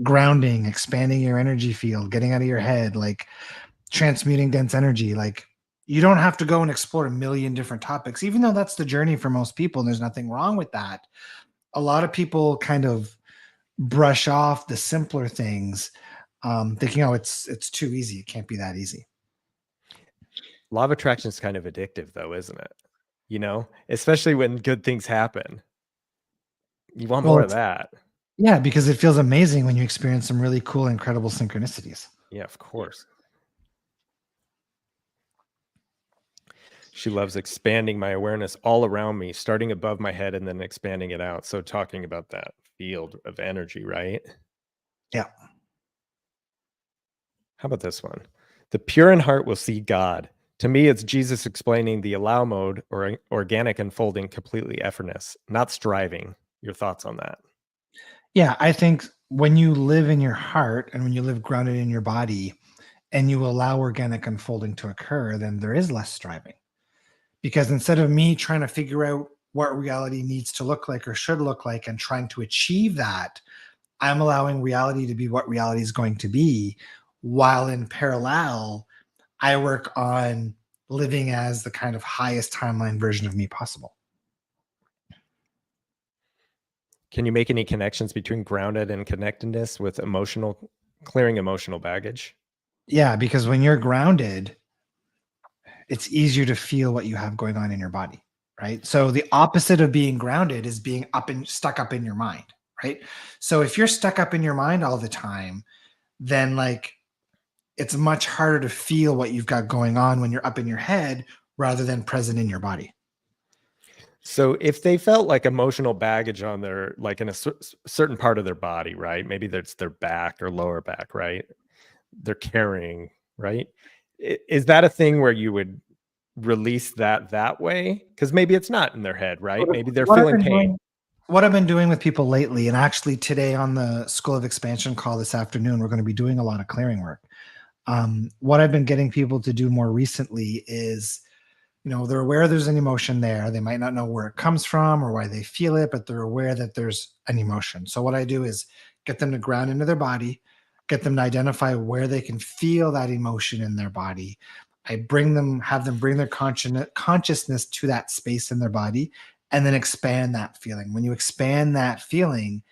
Grounding, expanding your energy field, getting out of your head, like transmuting dense energy. Like you don't have to go and explore a million different topics, even though that's the journey for most people. And there's nothing wrong with that. A lot of people kind of brush off the simpler things, thinking, oh, it's too easy. It can't be that easy.
Law of attraction is kind of addictive though, isn't it? Especially when good things happen. You want
Well,
more of
it's,
that.
yeah, because it feels amazing when you experience some really cool, incredible synchronicities.
Yeah, of course. She loves expanding my awareness all around me, starting above my head and then expanding it out. So talking about that field of energy, right?
Yeah.
How about this one? The pure in heart will see God. To me, it's Jesus explaining the allow mode or organic unfolding completely effortless, not striving. Your thoughts on that?
Yeah. I think when you live in your heart and when you live grounded in your body and you allow organic unfolding to occur, then there is less striving. Because instead of me trying to figure out what reality needs to look like or should look like and trying to achieve that, I'm allowing reality to be what reality is going to be. While in parallel, I work on living as the kind of highest timeline version of me possible.
Can you make any connections between grounded and connectedness with clearing emotional baggage?
Yeah, because when you're grounded, it's easier to feel what you have going on in your body, right? So the opposite of being grounded is being up and stuck up in your mind, right? So if you're stuck up in your mind all the time, then like it's much harder to feel what you've got going on when you're up in your head rather than present in your body.
So if they felt like emotional baggage on their, like in a certain part of their body, right? Maybe that's their back or lower back, right? They're carrying, right? Is that a thing where you would release that way? Because maybe it's not in their head, right? Maybe they're
What I've
feeling
been
pain.
doing what I've been doing with people lately, and actually today on the School of Expansion call this afternoon, we're going to be doing a lot of clearing work. What I've been getting people to do more recently is, you know, they're aware there's an emotion there. They might not know where it comes from or why they feel it, but they're aware that there's an emotion. So what I do is get them to ground into their body, get them to identify where they can feel that emotion in their body. I have them bring their consciousness to that space in their body and then expand that feeling. When you expand that feeling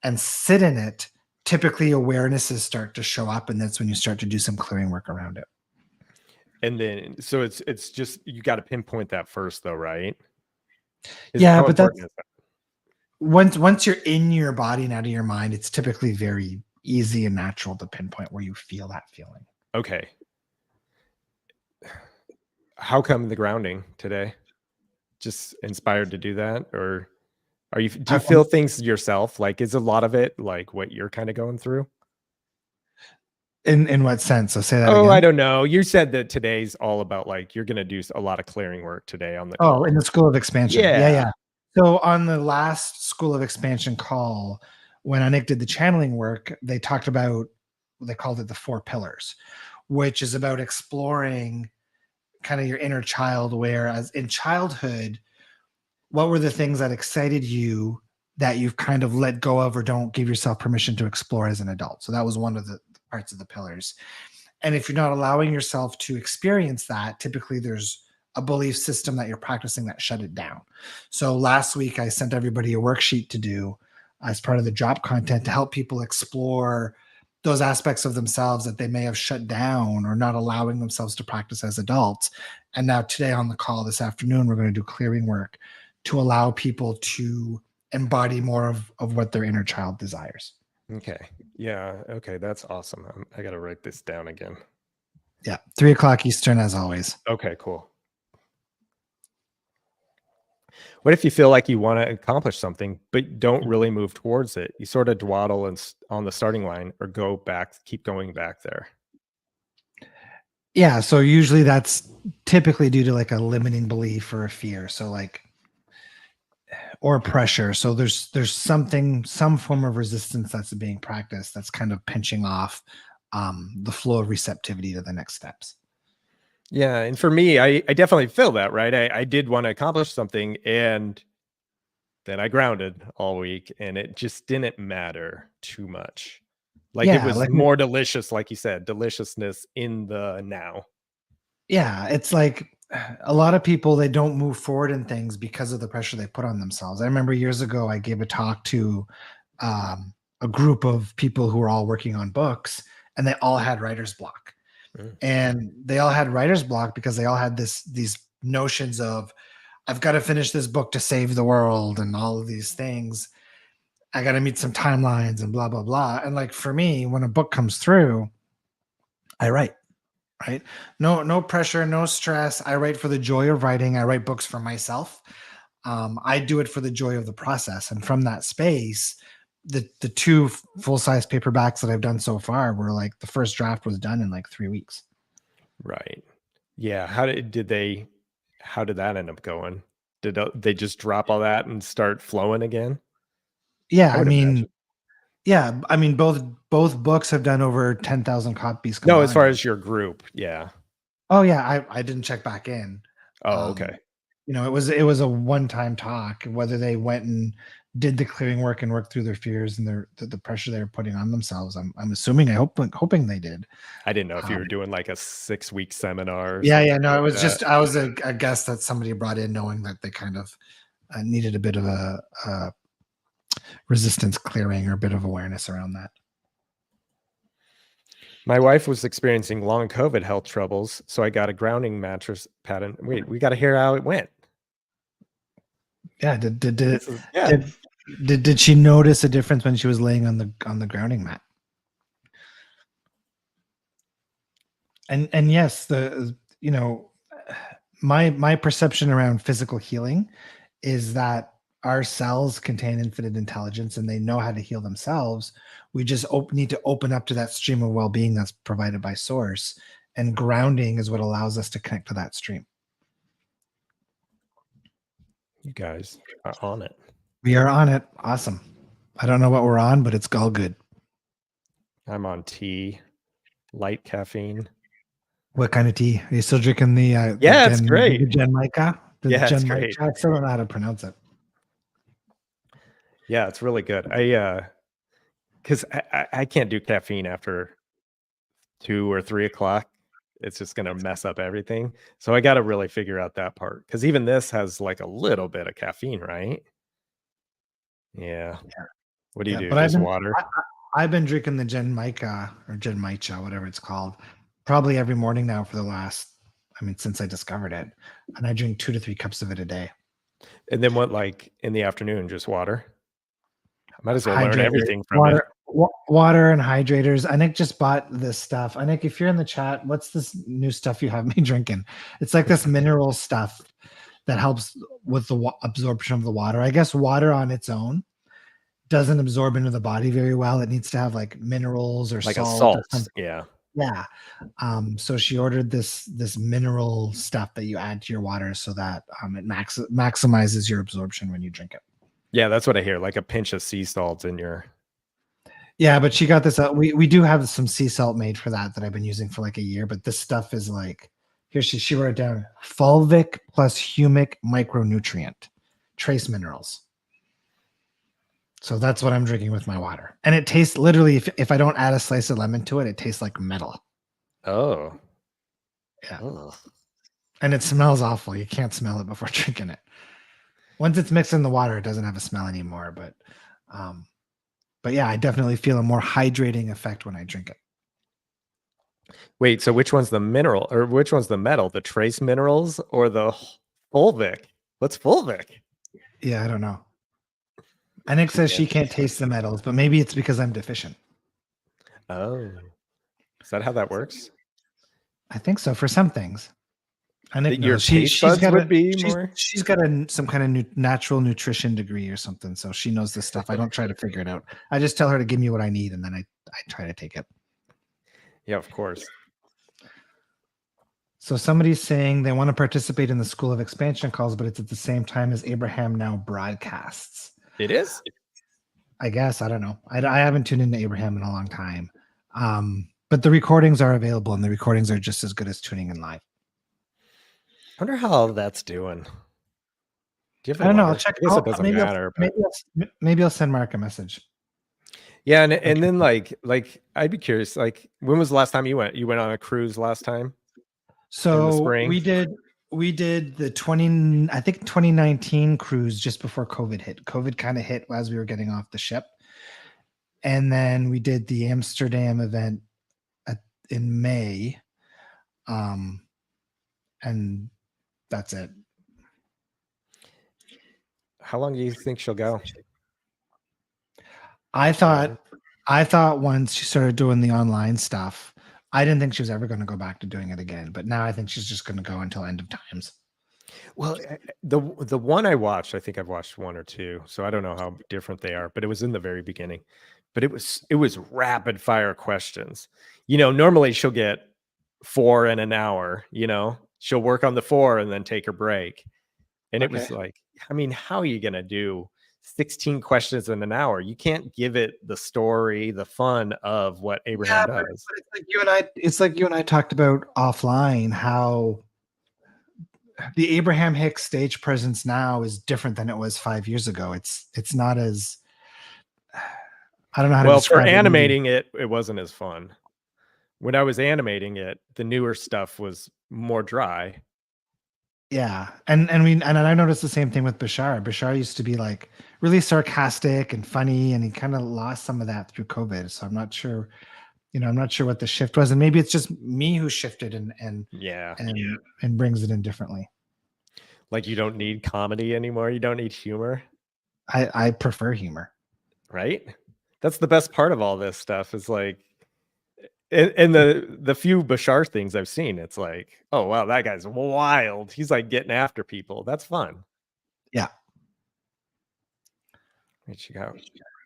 and sit in it, typically awarenesses start to show up. And that's when you start to do some clearing work around it.
And then, so it's just, you got to pinpoint that first though, right?
Yeah,
How
but that's
important is that?
once you're in your body and out of your mind, it's typically very easy and natural to pinpoint where you feel that feeling.
Okay. How come the grounding today? Just inspired to do that? Or do you feel things yourself? Like, is a lot of it like what you're kind of going through?
In what sense? So say that
Oh, I
again.
don't know. You said that today's all about like you're going to do a lot of clearing work today on the
Oh, in
call.
the School of Expansion. Yeah,
Yeah.
yeah. So on the last School of Expansion call, when Anik did the channeling work, they talked about, they called it the four pillars, which is about exploring kind of your inner child. Whereas in childhood, what were the things that excited you that you've kind of let go of or don't give yourself permission to explore as an adult? So that was one of the parts of the pillars. And if you're not allowing yourself to experience that, typically there's a belief system that you're practicing that shut it down. So last week I sent everybody a worksheet to do as part of the drop content to help people explore those aspects of themselves that they may have shut down or not allowing themselves to practice as adults. And now today on the call this afternoon, we're going to do clearing work to allow people to embody more of what their inner child desires.
Okay. Yeah. Okay. That's awesome. I got to write this down again.
Yeah. 3:00 Eastern, as always.
Okay, cool. What if you feel like you want to accomplish something, but don't really move towards it? You sort of dawdle and on the starting line or go back, keep going back there.
Yeah. So usually that's typically due to like a limiting belief or a fear. So like, or pressure. So there's some form of resistance that's being practiced that's kind of pinching off the flow of receptivity to the next steps.
Yeah. And for me, I definitely feel that, right? I did want to accomplish something and then I grounded all week and it just didn't matter too much. Like it
Yeah,
was
like
more delicious, like you said, deliciousness in the now.
yeah, it's like a lot of people they don't move forward in things because of the pressure they put on themselves. I remember years ago I gave a talk to a group of people who were all working on books, and they all had writer's block.
Mm.
And they all had writer's block because they all had these notions of I've got to finish this book to save the world and all of these things. I got to meet some timelines and blah blah blah. And like for me, when a book comes through, I write. Right? No pressure, no stress. I write for the joy of writing. I write books for myself. I do it for the joy of the process. And from that space, the two full size paperbacks that I've done so far were like the first draft was done in like 3 weeks.
Right. Yeah. How did that end up going? Did they just drop all that and start flowing again?
Yeah,
I
I
would
mean,
imagine.
yeah, I mean both books have done over 10,000 copies
No, as far
combined.
as your group. Yeah.
Oh yeah, I didn't check back in.
Oh,
Um,
okay.
it was a one-time talk. Whether they went and did the clearing work and worked through their fears and the pressure they were putting on themselves. I'm assuming hoping they did.
I didn't know if you were
Um,
doing like a 6-week seminar or
yeah,
something
no, it
like
was
that.
just I was a guest that somebody brought in, knowing that they kind of needed a bit of a resistance clearing or a bit of awareness around that.
My wife was experiencing long COVID health troubles, so I got a grounding mattress pattern. Wait, we got to hear how it went.
Yeah,
Yeah.
did did she notice a difference when she was laying on the grounding mat? And yes, my perception around physical healing is that our cells contain infinite intelligence and they know how to heal themselves. We just need to open up to that stream of well-being that's provided by source, and grounding is what allows us to connect to that stream.
You guys are on it.
We are on it. Awesome. I don't know what we're on, but it's all good.
I'm on tea, light caffeine.
What kind of tea? Are you still drinking the
Yeah, it's great.
the Gen Mica? The
Yeah, it's
Gen
great.
Mica? I still don't know how to pronounce it.
Yeah, it's really good. Because I can't do caffeine after 2 or 3 o'clock. It's just gonna mess up everything. So I gotta really figure out that part. Because even this has, like, a little bit of caffeine, right? Yeah. What do you
Yeah,
do?
but
Just water?
I've been drinking the Gen Mica or Gen Micha, whatever it's called, probably every morning now for the last, I mean, since I discovered it, and I drink 2 to 3 cups of it a day.
And then what, like, in the afternoon, just water? I might as well learn
Hydrator,
everything from you.
water, and hydrators. Anik just bought this stuff. Anik, if you're in the chat, what's this new stuff you have me drinking? It's like this mineral stuff that helps with the absorption of the water. I guess water on its own doesn't absorb into the body very well. It needs to have like minerals or
Like a
salt or
salt,
something.
yeah.
Yeah. So she ordered this mineral stuff that you add to your water so that it maximizes your absorption when you drink it.
Yeah, that's what I hear, like a pinch of sea salt in your
Yeah, but she got this. We do have some sea salt made for that I've been using for like a year. But this stuff is like, here she wrote it down: fulvic plus humic micronutrient, trace minerals. So that's what I'm drinking with my water, and it tastes literally. If I don't add a slice of lemon to it, it tastes like metal.
Oh.
Yeah.
Ugh.
And it smells awful. You can't smell it before drinking it. Once it's mixed in the water, it doesn't have a smell anymore. But yeah, I definitely feel a more hydrating effect when I drink it.
Wait, so which one's the mineral or which one's the metal? The trace minerals or the fulvic? What's fulvic?
Yeah, I don't know. Anik says she can't taste the metals, but maybe it's because I'm deficient.
Oh, is that how that works?
I think so for some things. Anik
That your
knows. She
taste
she's
buds
got
would
a
be
she's
more?
she's got some kind of natural nutrition degree or something, so she knows this stuff. I don't try to figure it out. I just tell her to give me what I need, and then I try to take it.
Yeah, of course.
So somebody's saying they want to participate in the School of Expansion calls, but it's at the same time as Abraham now broadcasts.
It is?
I guess I don't know. I haven't tuned into Abraham in a long time, but the recordings are available, and the recordings are just as good as tuning in live.
I wonder how that's doing. Do you have
I don't know. I'll
Mark?
check.
I guess it doesn't matter, but
Maybe I'll send Mark a message.
yeah, and then like I'd be curious. Like, when was the last time you went? You went on a cruise last time? In the
So
spring?
we did the 2019 cruise just before COVID hit. COVID kind of hit as we were getting off the ship. And then we did the Amsterdam event in May. And that's it.
How long do you think she'll go?
I thought once she started doing the online stuff, I didn't think she was ever going to go back to doing it again. But now I think she's just going to go until end of times.
Well, the one I watched, I think I've watched one or two, so I don't know how different they are, but it was in the very beginning. But it was rapid fire questions. Normally she'll get 4 in an hour, she'll work on the 4 and then take her break. And it was like, I mean, how are you going to do 16 questions in an hour? You can't give it the story, the fun of what Abraham does.
But it's like you and I talked about offline, how the Abraham-Hicks stage presence now is different than it was 5 years ago. It's not as, I don't know how to describe
for animating it wasn't as fun. When I was animating it, the newer stuff was more dry.
Yeah. And I noticed the same thing with Bashar. Bashar used to be like really sarcastic and funny, and he kind of lost some of that through COVID. So I'm not sure what the shift was. And maybe it's just me who shifted and brings it in differently.
Like, you don't need comedy anymore. You don't need humor.
I prefer humor.
Right? That's the best part of all this stuff is like, and the few Bashar things I've seen, it's like, oh, wow, that guy's wild. He's like getting after people. That's fun.
Yeah.
You got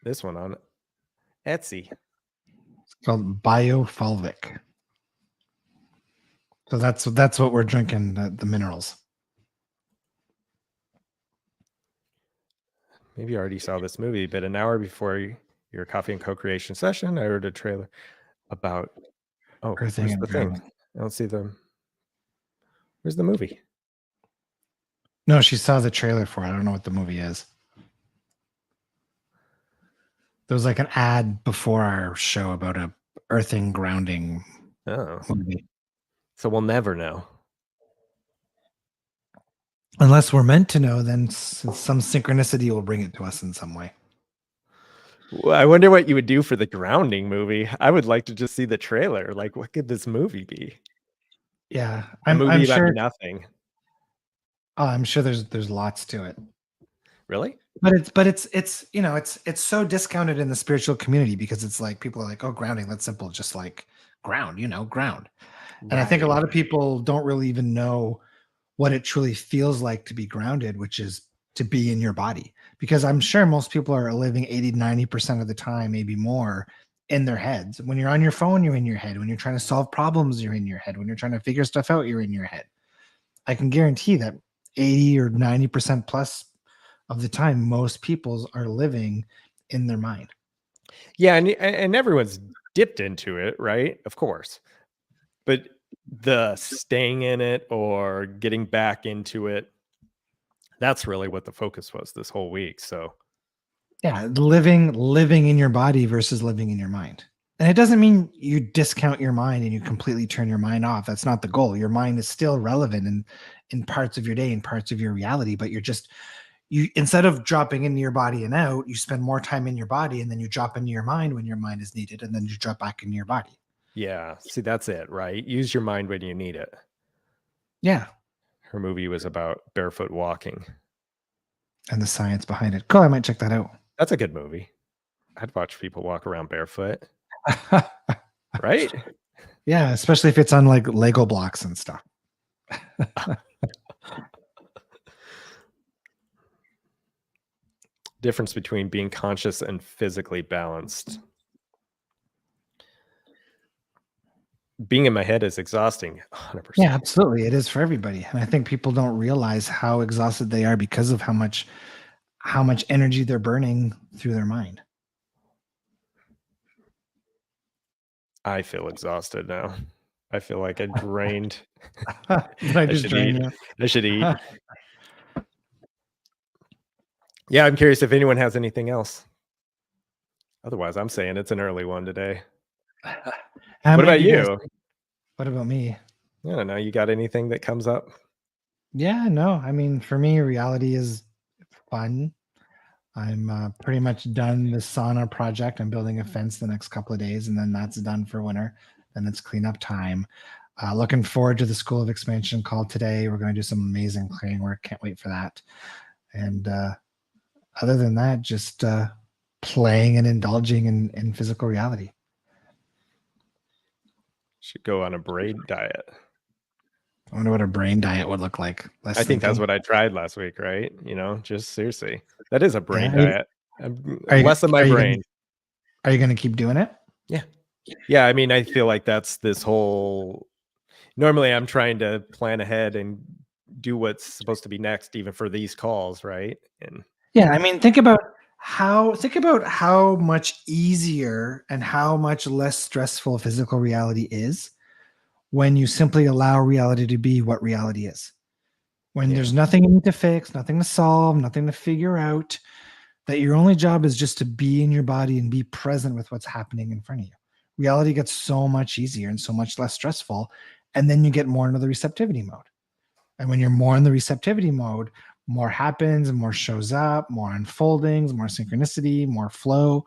this one on Etsy.
It's called biofulvic. So that's what we're drinking, the minerals.
Maybe you already saw this movie, but an hour before your coffee and co-creation session, I heard a trailer about where's the thing? I don't see where's the movie?
No, she saw the trailer for it. I don't know what the movie is. There was like an ad before our show about a earthing grounding movie.
So we'll never know.
Unless we're meant to know, then some synchronicity will bring it to us in some way.
Well, I wonder what you would do for the grounding movie. I would like to just see the trailer. Like, what could this movie be?
Yeah,
I'm
sure
about nothing.
Oh, I'm sure there's lots to it.
Really?
But it's so discounted in the spiritual community because it's like people are like, oh, grounding, that's simple, just like ground, ground. And I think a lot of people don't really even know what it truly feels like to be grounded, which is to be in your body. Because I'm sure most people are living 80-90% of the time, maybe more, in their heads. When you're on your phone, you're in your head. When you're trying to solve problems, you're in your head. When you're trying to figure stuff out, you're in your head. I can guarantee that 80 or 90% plus of the time, most people are living in their mind.
Yeah, and everyone's dipped into it, right? Of course. But the staying in it or getting back into it, that's really what the focus was this whole week. So
yeah, living in your body versus living in your mind. And it doesn't mean you discount your mind and you completely turn your mind off. That's not the goal. Your mind is still relevant in parts of your day and parts of your reality, but you instead of dropping into your body and out, you spend more time in your body, and then you drop into your mind when your mind is needed, and then you drop back into your body.
Yeah. See, that's it, right? Use your mind when you need it.
Yeah.
Her movie was about barefoot walking.
And the science behind it. Cool. I might check that out.
That's a good movie. I'd watch people walk around barefoot, right?
Yeah, especially if it's on like Lego blocks and stuff.
Difference between being conscious and physically balanced. Being in my head is exhausting. 100%.
Yeah, absolutely. It is for everybody. And I think people don't realize how exhausted they are because of how much energy they're burning through their mind.
I feel exhausted now. I feel like I drained.
Did I just
should
drain
eat.
you?
I should eat. Yeah, I'm curious if anyone has anything else. Otherwise, I'm saying it's an early one today. What about you?
What about me?
I don't know. You got anything that comes up?
Yeah, no. I mean, for me, reality is fun. I'm pretty much done the sauna project. I'm building a fence the next couple of days, and then that's done for winter. Then it's cleanup time. Looking forward to the School of Expansion call today. We're going to do some amazing clearing work. Can't wait for that. And other than that, just playing and indulging in physical reality.
Should go on a braid diet.
I wonder what a brain diet would look like.
I think that's what I tried last week, right? Just seriously. That is a brain diet. Less of my brain.
Are you going to keep doing it?
Yeah. Yeah. I mean, I feel like that's this whole. Normally, I'm trying to plan ahead and do what's supposed to be next, even for these calls, right? And
yeah, I mean, think about how much easier and how much less stressful physical reality is when you simply allow reality to be what reality is. When there's nothing you need to fix, nothing to solve, nothing to figure out, that your only job is just to be in your body and be present with what's happening in front of you. Reality gets so much easier and so much less stressful. And then you get more into the receptivity mode. And when you're more in the receptivity mode, more happens and more shows up, more unfoldings, more synchronicity, more flow.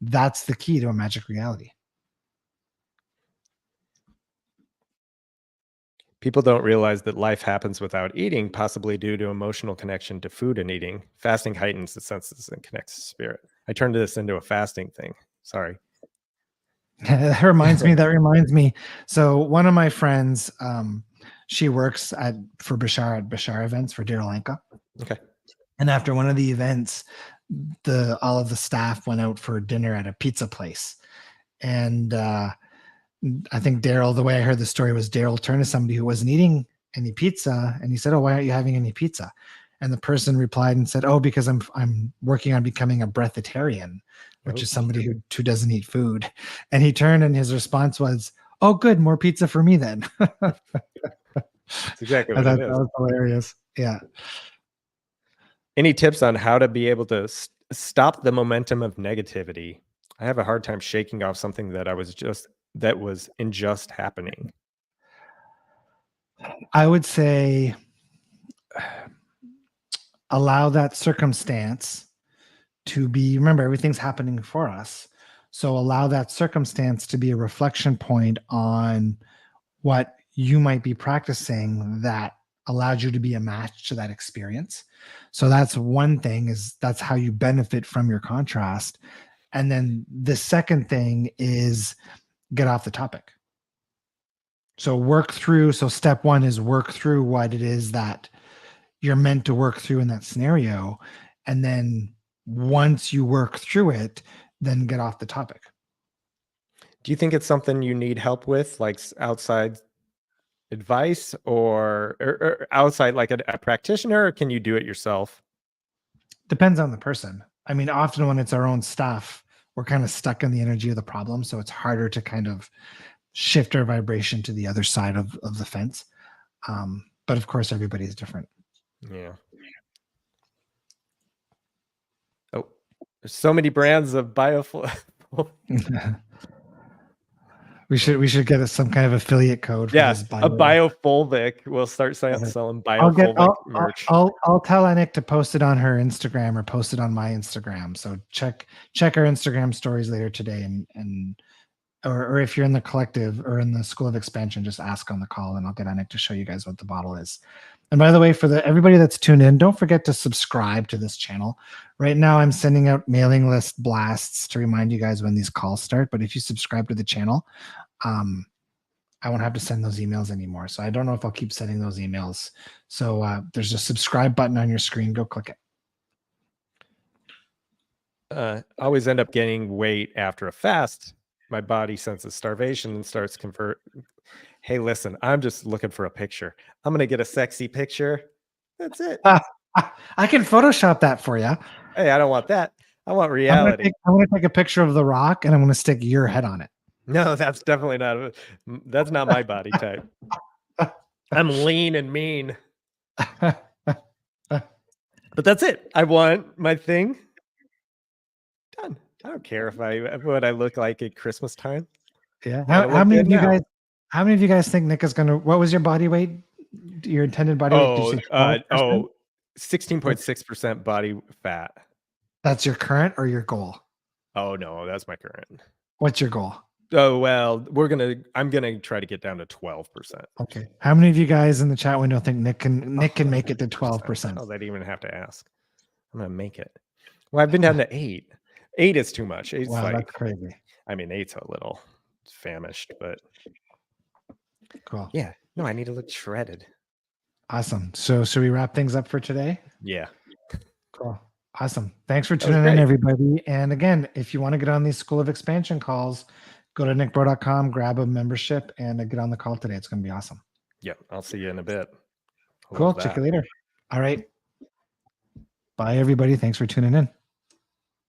That's the key to a magic reality.
people don't realize that life happens without eating, possibly due to emotional connection to food and eating. Fasting heightens the senses and connects the spirit. I turned this into a fasting thing. Sorry.
That reminds me. So one of my friends, she works for Bashar at Bashar events for Daryl Anka.
Okay.
And after one of the events, all of the staff went out for dinner at a pizza place. And I think Daryl, the way I heard the story was Daryl turned to somebody who wasn't eating any pizza, and he said, "Oh, why aren't you having any pizza?" And the person replied and said, "Oh, because I'm working on becoming a breatharian, which is somebody who doesn't eat food." And he turned, and his response was, "Oh, good, more pizza for me then."
That's exactly what it is.
That was hilarious. Yeah.
Any tips on how to be able to stop the momentum of negativity? I have a hard time shaking off something that was just happening.
I would say allow that circumstance to be, remember, everything's happening for us. So allow that circumstance to be a reflection point on what you might be practicing that allowed you to be a match to that experience. So that's one thing, is that's how you benefit from your contrast. And then the second thing is get off the topic. So step one is work through what it is that you're meant to work through in that scenario. And then once you work through it, then get off the topic.
Do you think it's something you need help with, like outside advice or outside, like a practitioner, or can you do it yourself?
Depends on the person. I mean, often when it's our own stuff, we're kind of stuck in the energy of the problem. So it's harder to kind of shift our vibration to the other side of the fence. But of course, everybody's different.
Yeah. Oh, there's so many brands of biofuel.
We should get some kind of affiliate code for
Yeah,
this
a
bio.
biophobic. We'll start selling biophobic merch.
I'll tell Anik to post it on her Instagram or post it on my Instagram. So check our Instagram stories later today, and or if you're in the collective or in the School of Expansion, just ask on the call, and I'll get Anik to show you guys what the bottle is. And by the way, for everybody that's tuned in, don't forget to subscribe to this channel. Right now, I'm sending out mailing list blasts to remind you guys when these calls start. But if you subscribe to the channel, I won't have to send those emails anymore. So I don't know if I'll keep sending those emails. So there's a subscribe button on your screen. Go click it.
I always end up gaining weight after a fast. My body senses starvation and starts convert. Hey, listen, I'm just looking for a picture. I'm going to get a sexy picture. That's it.
I can Photoshop that for you.
Hey, I don't want that. I want reality.
I'm going to take a picture of The Rock and I'm going to stick your head on it.
No, that's definitely not. That's not my body type. I'm lean and mean. But that's it. I want my thing done. I don't care what I look like at Christmas time.
Yeah. How many of you guys? How many of you guys think Nick is gonna? What was your body weight? Your intended body weight?
16.6% body fat.
That's your current or your goal?
Oh no, that's my current.
What's your goal?
Oh well, I'm gonna try to get down to 12%.
Okay. How many of you guys in the chat window think Nick can make it to 12%?
Oh, I'd even have to ask. I'm gonna make it. Well, I've been down to 8. 8 is too much. Eight's
wow, that's crazy.
I mean, 8's a little famished, but
cool.
Yeah. No, I need to look shredded.
Awesome. So should we wrap things up for today?
Yeah.
Cool. Awesome. Thanks for tuning in, everybody. And again, if you want to get on these School of Expansion calls, go to nickbreau.com, grab a membership, and get on the call today. It's going to be awesome.
Yeah. I'll see you in a bit.
Cool. Check you later. All right. Bye, everybody. Thanks for tuning in.